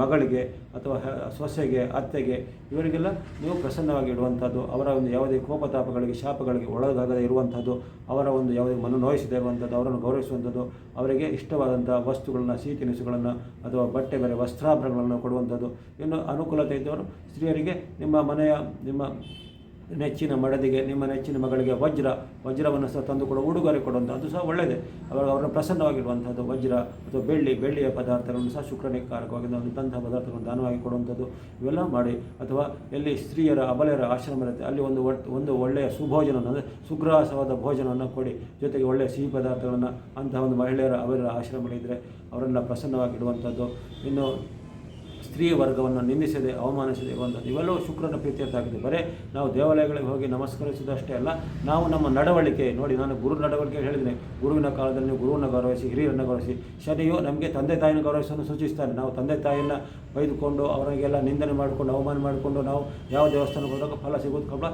ಮಗಳಿಗೆ ಅಥವಾ ಸೊಸೆಗೆ, ಅತ್ತೆಗೆ ಇವರಿಗೆಲ್ಲ ನೀವು ಪ್ರಸನ್ನವಾಗಿಡುವಂಥದ್ದು. ಅವರ ಒಂದು ಯಾವುದೇ ಕೋಪತಾಪಗಳಿಗೆ, ಶಾಪಗಳಿಗೆ ಒಳಗಾಗದೇ ಇರುವಂಥದ್ದು, ಅವರ ಒಂದು ಯಾವುದೇ ನೋಯಿಸದೇ ಇರುವಂಥದ್ದು, ಅವರನ್ನು ಗೌರವಿಸುವಂಥದ್ದು, ಅವರಿಗೆ ಇಷ್ಟವಾದಂಥ ವಸ್ತುಗಳನ್ನು, ಸಿಹಿ ತಿನಿಸುಗಳನ್ನು ಅಥವಾ ಬಟ್ಟೆ ಬೇರೆ ವಸ್ತ್ರಾಭರಣಗಳನ್ನು ಕೊಡುವಂಥದ್ದು. ಇನ್ನು ಅನುಕೂಲತೆ ಇದ್ದವರು ಸ್ತ್ರೀಯರಿಗೆ ನಿಮ್ಮ ನೆಚ್ಚಿನ ಮಡದಿಗೆ, ನಿಮ್ಮ ನೆಚ್ಚಿನ ಮಗಳಿಗೆ ವಜ್ರವನ್ನು ಸಹ ತಂದು ಉಡುಗೊರೆ ಕೊಡುವಂಥದ್ದು ಸಹ ಒಳ್ಳೆಯದೇ. ಅವರನ್ನು ಪ್ರಸನ್ನವಾಗಿರುವಂಥದ್ದು ವಜ್ರ ಅಥವಾ ಬೆಳ್ಳಿಯ ಪದಾರ್ಥಗಳನ್ನು ಸಹ ಶುಕ್ರನಿಗೆ ಕಾರಕವಾಗಿದ್ದಂತಹ ಪದಾರ್ಥಗಳನ್ನು ದಾನವಾಗಿ ಕೊಡುವಂಥದ್ದು. ಇವೆಲ್ಲ ಮಾಡಿ. ಅಥವಾ ಎಲ್ಲಿ ಸ್ತ್ರೀಯರ ಅಬಲೆಯರ ಆಶ್ರಮ ಇರುತ್ತೆ ಅಲ್ಲಿ ಒಂದು ಒಳ್ಳೆಯ ಸುಭೋಜನವನ್ನು, ಅಂದರೆ ಸುಗ್ರಾಸವಾದ ಭೋಜನವನ್ನು ಕೊಡಿ. ಜೊತೆಗೆ ಒಳ್ಳೆಯ ಸಿಹಿ ಪದಾರ್ಥಗಳನ್ನು ಅಂತಹ ಒಂದು ಮಹಿಳೆಯರ ಅಬಲೆಯರ ಆಶ್ರಮಗಳಿದ್ದರೆ ಅವರೆಲ್ಲ ಪ್ರಸನ್ನವಾಗಿಡುವಂಥದ್ದು. ಇನ್ನು ಸ್ತ್ರೀ ವರ್ಗವನ್ನು ನಿಂದಿಸದೆ ಅವಮಾನಿಸದೆ ಇರುವಂಥದ್ದು ಇವೆಲ್ಲವೂ ಶುಕ್ರನ ಪ್ರೀತ್ಯರ್ಥ ಆಗಿದೆ. ಬರೀ ನಾವು ದೇವಾಲಯಗಳಿಗೆ ಹೋಗಿ ನಮಸ್ಕರಿಸುವುದಷ್ಟೇ ಅಲ್ಲ, ನಾವು ನಮ್ಮ ನಡವಳಿಕೆ ನೋಡಿ, ನಾನು ಗುರು ನಡವಳಿಕೆ ಹೇಳಿದ್ದೇನೆ, ಗುರುವಿನ ಕಾಲದಲ್ಲಿ ನೀವು ಗುರುವನ್ನು ಗೌರವಿಸಿ, ಹಿರಿಯರನ್ನು ಗೌರವಿಸಿ. ಶನಿಯು ನಮಗೆ ತಂದೆ ತಾಯಿನ ಗೌರವಿಸಲು ಸೂಚಿಸ್ತಾನೆ. ನಾವು ತಂದೆ ತಾಯಿಯನ್ನು ಬೈದುಕೊಂಡು ಅವರಿಗೆಲ್ಲ ನಿಂದನೆ ಮಾಡಿಕೊಂಡು ಅವಮಾನ ಮಾಡಿಕೊಂಡು ನಾವು ಯಾವ ದೇವಸ್ಥಾನಕ್ಕೆ ಹೋದಾಗ ಫಲ ಸಿಗೋದು ಕೂಡ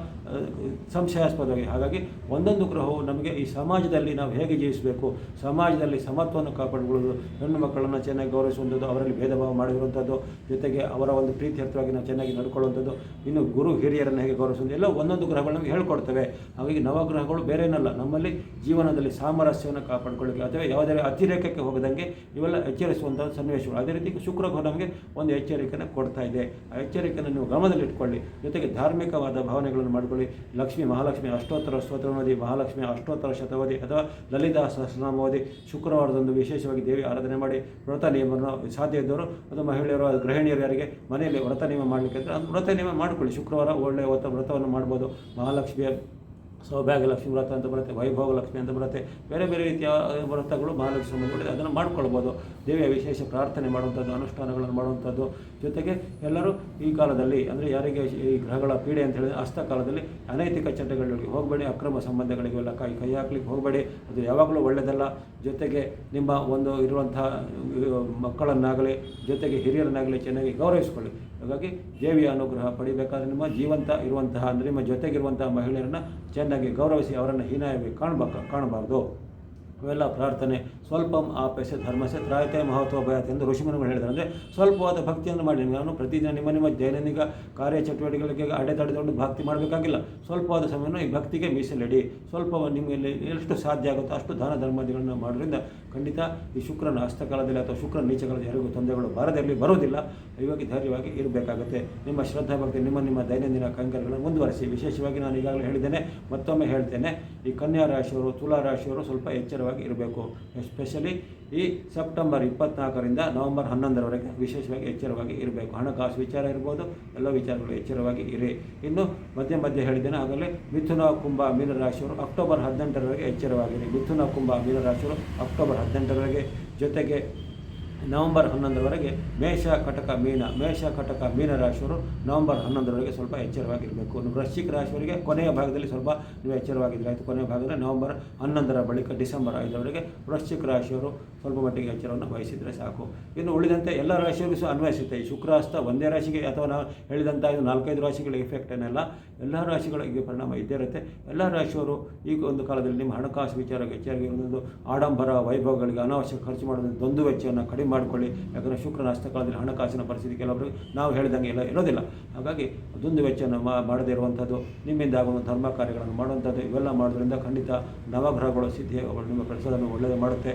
ಸಂಶಯಾಸ್ಪದವಾಗಿ. ಹಾಗಾಗಿ ಒಂದೊಂದು ಗ್ರಹವು ನಮಗೆ ಈ ಸಮಾಜದಲ್ಲಿ ನಾವು ಹೇಗೆ ಜೀವಿಸಬೇಕು, ಸಮಾಜದಲ್ಲಿ ಸಮತ್ವವನ್ನು ಕಾಪಾಡಿಕೊಳ್ಳೋದು, ಹೆಣ್ಣು ಮಕ್ಕಳನ್ನು ಚೆನ್ನಾಗಿ ಗೌರವಿಸುವಂಥದ್ದು, ಅವರಲ್ಲಿ ಭೇದ ಭಾವ ಮಾಡಿರುವಂಥದ್ದು, ಜೊತೆಗೆ ಅವರ ಒಂದು ಪ್ರೀತ್ಯರ್ಥವಾಗಿ ನಾವು ಚೆನ್ನಾಗಿ ನಡ್ಕೊಳ್ಳುವಂಥದ್ದು, ಇನ್ನು ಗುರು ಹಿರಿಯರನ್ನು ಹೇಗೆ ಗೌರವಿಸುವುದು, ಎಲ್ಲ ಒಂದೊಂದು ಗ್ರಹಗಳು ನಮಗೆ ಹೇಳ್ಕೊಡ್ತವೆ. ಹಾಗಾಗಿ ನವಗ್ರಹಗಳು ಬೇರೆ ಏನಲ್ಲ, ನಮ್ಮಲ್ಲಿ ಜೀವನದಲ್ಲಿ ಸಾಮರಸ್ಯವನ್ನು ಕಾಪಾಡಿಕೊಳ್ಳಿಕ್ಕೆ ಅಥವಾ ಯಾವುದೇ ಅತಿರೇಕಕ್ಕೆ ಹೋಗದಂಗೆ ಇವೆಲ್ಲ ಎಚ್ಚರಿಸುವಂಥ ಸನ್ನಿವೇಶಗಳು. ಅದೇ ರೀತಿ ಶುಕ್ರ ಗ್ರಹ ನಮಗೆ ಒಂದು ಎಚ್ಚರಿಕೆಯನ್ನು ಕೊಡ್ತಾ ಇದೆ. ಆ ಎಚ್ಚರಿಕೆಯನ್ನು ನೀವು ಗಮನದಲ್ಲಿಟ್ಕೊಳ್ಳಿ. ಜೊತೆಗೆ ಧಾರ್ಮಿಕವಾದ ಭಾವನೆಗಳನ್ನು ಮಾಡಿಕೊಳ್ಳಿ. ಲಕ್ಷ್ಮೀ ಮಹಾಲಕ್ಷ್ಮಿ ಅಷ್ಟೋತ್ತರ ಸ್ತೋತ್ರ ಓದಿ, ಮಹಾಲಕ್ಷ್ಮಿ ಅಷ್ಟೋತ್ತರ ಶತವದಿ ಅಥವಾ ಲಲಿತಾ ಸಹಸ್ರನಾಮ ಓದಿ, ಶುಕ್ರವಾರದಂದು ವಿಶೇಷವಾಗಿ ದೇವಿ ಆರಾಧನೆ ಮಾಡಿ ವ್ರತ ನಿಯಮವನ್ನು ಸಾಧ್ಯ ಇದ್ದವರು ಅದು ಮಹಿಳೆಯರು ಗೃಹಿಣಿಯರು ಯಾರಿಗೆ ಮನೆಯಲ್ಲಿ ವ್ರತ ನಿಯಮ ಮಾಡಲಿಕ್ಕೆ ಅಂದರೆ ಅದು ವ್ರತ ನಿಯಮ ಮಾಡಿಕೊಳ್ಳಿ. ಶುಕ್ರವಾರ ಒಳ್ಳೆಯ ವ್ರತವನ್ನು ಮಾಡ್ಬೋದು. ಮಹಾಲಕ್ಷ್ಮಿಯ ಸೌಭಾಗ್ಯ ಲಕ್ಷ್ಮಿ ವ್ರತ ಅಂತ ಬರುತ್ತೆ, ವೈಭವ ಲಕ್ಷ್ಮಿ ಅಂತ ಬರುತ್ತೆ, ಬೇರೆ ಬೇರೆ ರೀತಿಯ ವ್ರತಗಳು ಮಹಾಲಕ್ಷ್ಮಿ ಸಂಬಂಧಪಟ್ಟಿದೆ. ಅದನ್ನು ಮಾಡ್ಕೊಳ್ಬೋದು. ದೇವಿಯ ವಿಶೇಷ ಪ್ರಾರ್ಥನೆ ಮಾಡುವಂಥದ್ದು, ಅನುಷ್ಠಾನಗಳನ್ನು ಮಾಡುವಂಥದ್ದು. ಜೊತೆಗೆ ಎಲ್ಲರೂ ಈ ಕಾಲದಲ್ಲಿ ಅಂದರೆ ಯಾರಿಗೆ ಈ ಗ್ರಹಗಳ ಪೀಡೆ ಅಂತ ಹೇಳಿದರೆ ಹಸ್ತಕಾಲದಲ್ಲಿ ಅನೈತಿಕ ಚಟಗಳಿಗೆ ಹೋಗಬೇಡಿ, ಅಕ್ರಮ ಸಂಬಂಧಗಳಿಗೆಲ್ಲ ಕೈ ಹಾಕ್ಲಿಕ್ಕೆ ಹೋಗಬೇಡಿ. ಅದು ಯಾವಾಗಲೂ ಒಳ್ಳೆಯದಲ್ಲ. ಜೊತೆಗೆ ನಿಮ್ಮ ಒಂದು ಇರುವಂತಹ ಮಕ್ಕಳನ್ನಾಗಲಿ ಜೊತೆಗೆ ಹಿರಿಯರನ್ನಾಗಲಿ ಚೆನ್ನಾಗಿ ಗೌರವಿಸಿಕೊಳ್ಳಿ. ಹಾಗಾಗಿ ದೇವಿಯ ಅನುಗ್ರಹ ಪಡಿಬೇಕಾದ್ರೆ ನಿಮ್ಮ ಜೀವಂತ ಇರುವಂತಹ ಅಂದರೆ ನಿಮ್ಮ ಜೊತೆಗಿರುವಂತಹ ಮಹಿಳೆಯರನ್ನು ಚೆನ್ನಾಗಿ ಗೌರವಿಸಿ, ಅವರನ್ನು ಹೀನಾಯವಾಗಿ ಕಾಣಬಾರ್ದು. ಇವೆಲ್ಲ ಪ್ರಾರ್ಥನೆ. ಸ್ವಲ್ಪಂ ಆಪೇಸೆ ಧರ್ಮಸೆ ತ್ರಾಯತೆ ಮಹತ್ವ ಭಯತೆ ಎಂದು ಋಷಿಮುನಿಗಳು ಹೇಳಿದ್ದಾರೆ. ಅಂದರೆ ಸ್ವಲ್ಪವಾದ ಭಕ್ತಿಯನ್ನು ಮಾಡಿ. ನಾನು ಪ್ರತಿದಿನ ನಿಮ್ಮ ದೈನಂದಿನ ಕಾರ್ಯಚಟುವಟಿಕೆಗಳಿಗೆ ಅಡೆತಡೆದುಕೊಂಡು ಭಕ್ತಿ ಮಾಡಬೇಕಾಗಿಲ್ಲ. ಸ್ವಲ್ಪವಾದ ಸಮಯವನ್ನು ಈ ಭಕ್ತಿಗೆ ಮೀಸಲಿಡಿ. ಸ್ವಲ್ಪ ನಿಮ್ಮಲ್ಲಿ ಎಷ್ಟು ಸಾಧ್ಯ ಆಗುತ್ತೋ ಅಷ್ಟು ದಾನ ಧರ್ಮಾದಿಗಳನ್ನು ಮಾಡೋದ್ರಿಂದ ಖಂಡಿತ ಈ ಶುಕ್ರನ ಹಸ್ತಕಾಲದಲ್ಲಿ ಅಥವಾ ಶುಕ್ರನ ನೀಚಗಳಲ್ಲಿ ಯಾರಿಗೂ ತೊಂದರೆಗಳು ಬಾರದಿರಲಿ, ಬರೋದಿಲ್ಲ. ಇವಾಗ ಧೈರ್ಯವಾಗಿ ಇರಬೇಕಾಗುತ್ತೆ. ನಿಮ್ಮ ಶ್ರದ್ಧಾ ಭಕ್ತಿ ನಿಮ್ಮ ದೈನಂದಿನ ಕೈಂಕರ್ಯಗಳನ್ನು ಮುಂದುವರಿಸಿ. ವಿಶೇಷವಾಗಿ ನಾನು ಈಗಾಗಲೇ ಹೇಳಿದ್ದೇನೆ, ಮತ್ತೊಮ್ಮೆ ಹೇಳ್ತೇನೆ, ಈ ಕನ್ಯಾ ರಾಶಿಯವರು ತುಲಾ ರಾಶಿಯವರು ಸ್ವಲ್ಪ ಎಚ್ಚರವಾಗಿ ಇರಬೇಕು. ಎಸ್ಪೆಷಲಿ ಈ ಸೆಪ್ಟೆಂಬರ್ 24ರಿಂದ ನವೆಂಬರ್ 11ರವರೆಗೆ ವಿಶೇಷವಾಗಿ ಎಚ್ಚರವಾಗಿ ಇರಬೇಕು. ಹಣಕಾಸು ವಿಚಾರ ಇರ್ಬೋದು, ಎಲ್ಲ ವಿಚಾರಗಳು ಎಚ್ಚರವಾಗಿ ಇರಿ. ಇನ್ನು ಮಧ್ಯೆ ಹೇಳಿದ್ದೇನೆ ಆಗಲೇ ಮಿಥುನ ಕುಂಭ ಮೀನರಾಶಿಯವರು ಅಕ್ಟೋಬರ್ 18ರವರೆಗೆ ಎಚ್ಚರವಾಗಿರಿ. ಮಿಥುನ ಕುಂಭ ಮೀನರಾಶಿಯವರು ಅಕ್ಟೋಬರ್ 18ರವರೆಗೆ, ಜೊತೆಗೆ ನವೆಂಬರ್ 11ರವರೆಗೆ ಮೇಷ ಕಟಕ ಮೀನ ರಾಶಿಯವರು ನವೆಂಬರ್ 11ರವರೆಗೆ ಸ್ವಲ್ಪ ಎಚ್ಚರವಾಗಿರಬೇಕು. ವೃಶ್ಚಿಕ ರಾಶಿಯವರಿಗೆ ಕೊನೆಯ ಭಾಗದಲ್ಲಿ ಸ್ವಲ್ಪ ನೀವು ಎಚ್ಚರವಾಗಿದ್ದರೆ ಆಯಿತು. ಕೊನೆಯ ಭಾಗದಲ್ಲಿ ನವೆಂಬರ್ 11ರ ಬಳಿಕ ಡಿಸೆಂಬರ್ 5ರವರೆಗೆ ವೃಶ್ಚಿಕ ರಾಶಿಯವರು ಸ್ವಲ್ಪ ಮಟ್ಟಿಗೆ ಎಚ್ಚರವನ್ನು ವಹಿಸಿದರೆ ಸಾಕು. ಇನ್ನು ಉಳಿದಂತೆ ಎಲ್ಲ ರಾಶಿಯವರಿಗೂ ಸಹ ಅನ್ವಯಿಸುತ್ತೆ. ಈ ಶುಕ್ರಾಸ್ತ ಒಂದೇ ರಾಶಿಗೆ ಅಥವಾ ನಾವು ಹೇಳಿದಂಥ 4-5 ರಾಶಿಗಳ ಎಫೆಕ್ಟ್ ಏನೆಲ್ಲ, ಎಲ್ಲ ರಾಶಿಗಳಿಗೆ ಪರಿಣಾಮ ಇದ್ದೇ ಇರುತ್ತೆ. ಎಲ್ಲ ರಾಶಿಯವರು ಈಗ ಒಂದು ಕಾಲದಲ್ಲಿ ನಿಮ್ಮ ಹಣಕಾಸು ವಿಚಾರಕ್ಕೆ ಎಚ್ಚರಿಕೆ, ಆಡಂಬರ ವೈಭವಗಳಿಗೆ ಅನಾವಶ್ಯಕ ಖರ್ಚು ಮಾಡೋದು, ದ್ವಂದ್ವ ವೆಚ್ಚವನ್ನು ಕಡಿಮೆ ಮಾಡಿಕೊಳ್ಳಿ. ಯಾಕಂದರೆ ಶುಕ್ರನ ಹಸ್ತಕಾಲದಲ್ಲಿ ಹಣಕಾಸಿನ ಪರಿಸ್ಥಿತಿ ಕೆಲವರಿಗೆ ನಾವು ಹೇಳಿದಂಗೆ ಎಲ್ಲ ಇರೋದಿಲ್ಲ. ಹಾಗಾಗಿ ದ್ವಂದ್ವ ವೆಚ್ಚವನ್ನು ಮಾಡದೇ ಇರುವಂಥದ್ದು, ನಿಮ್ಮಿಂದ ಆಗುವ ಧರ್ಮ ಕಾರ್ಯಗಳನ್ನು ಮಾಡುವಂಥದ್ದು, ಇವೆಲ್ಲ ಮಾಡೋದ್ರಿಂದ ಖಂಡಿತ ನವಗ್ರಹಗಳು ಸಿದ್ಧಿಗಳು ನಿಮ್ಮ ಕೆಲಸವನ್ನು ಒಳ್ಳೆಯದು ಮಾಡುತ್ತೆ.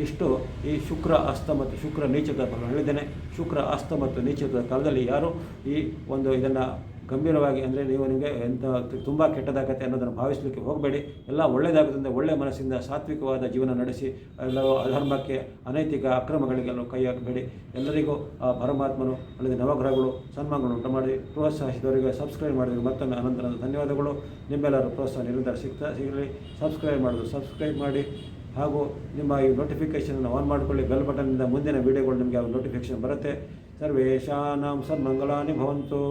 ಇಷ್ಟು ಈ ಶುಕ್ರ ಅಸ್ತ ಮತ್ತು ಶುಕ್ರ ನೀಚದ ಹೇಳಿದ್ದೇನೆ. ಶುಕ್ರ ಅಸ್ತ ಮತ್ತು ನೀಚದ ಕಾಲದಲ್ಲಿ ಯಾರು ಈ ಒಂದು ಇದನ್ನು ಗಂಭೀರವಾಗಿ ಅಂದರೆ ನಿಮಗೆ ಎಂಥ ತುಂಬ ಕೆಟ್ಟದಾಗತ್ತೆ ಅನ್ನೋದನ್ನು ಭಾವಿಸಲಿಕ್ಕೆ ಹೋಗಬೇಡಿ. ಎಲ್ಲ ಒಳ್ಳೆಯದಾಗೋದ್ರಿಂದ ಒಳ್ಳೆಯ ಮನಸ್ಸಿಂದ ಸಾತ್ವಿಕವಾದ ಜೀವನ ನಡೆಸಿ, ಎಲ್ಲವೂ ಅಧರ್ಮಕ್ಕೆ ಅನೈತಿಕ ಅಕ್ರಮಗಳಿಗೆಲ್ಲೂ ಕೈ ಹಾಕಬೇಡಿ. ಎಲ್ಲರಿಗೂ ಆ ಪರಮಾತ್ಮನು ಅಲ್ಲದೆ ನವಗ್ರಹಗಳು ಸನ್ಮಾನಗಳು ಉಂಟು ಮಾಡಿ ಪ್ರೋತ್ಸಾಹಿಸಿದವರಿಗೆ ಸಬ್ಸ್ಕ್ರೈಬ್ ಮಾಡಿದವರಿಗೆ ಮತ್ತೊಮ್ಮೆ ಅನಂತರ ಧನ್ಯವಾದಗಳು. ನಿಮ್ಮೆಲ್ಲರ ಪ್ರೋತ್ಸಾಹ ನಿರಂತರ ಸಿಗಲಿ. ಸಬ್ಸ್ಕ್ರೈಬ್ ಮಾಡಿ ಹಾಗೂ ನಿಮ್ಮ ಈ ನೋಟಿಫಿಕೇಷನನ್ನು ಆನ್ ಮಾಡಿಕೊಳ್ಳಿ. ಬೆಲ್ ಬಟನ್ನಿಂದ ಮುಂದಿನ ವೀಡಿಯೋಗಳು ನಿಮಗೆ ನೋಟಿಫಿಕೇಷನ್ ಬರುತ್ತೆ. ಸರ್ವೇಷಾಂ ಸನ್ಮಂಗಲಾನಿ ಭವಂತು.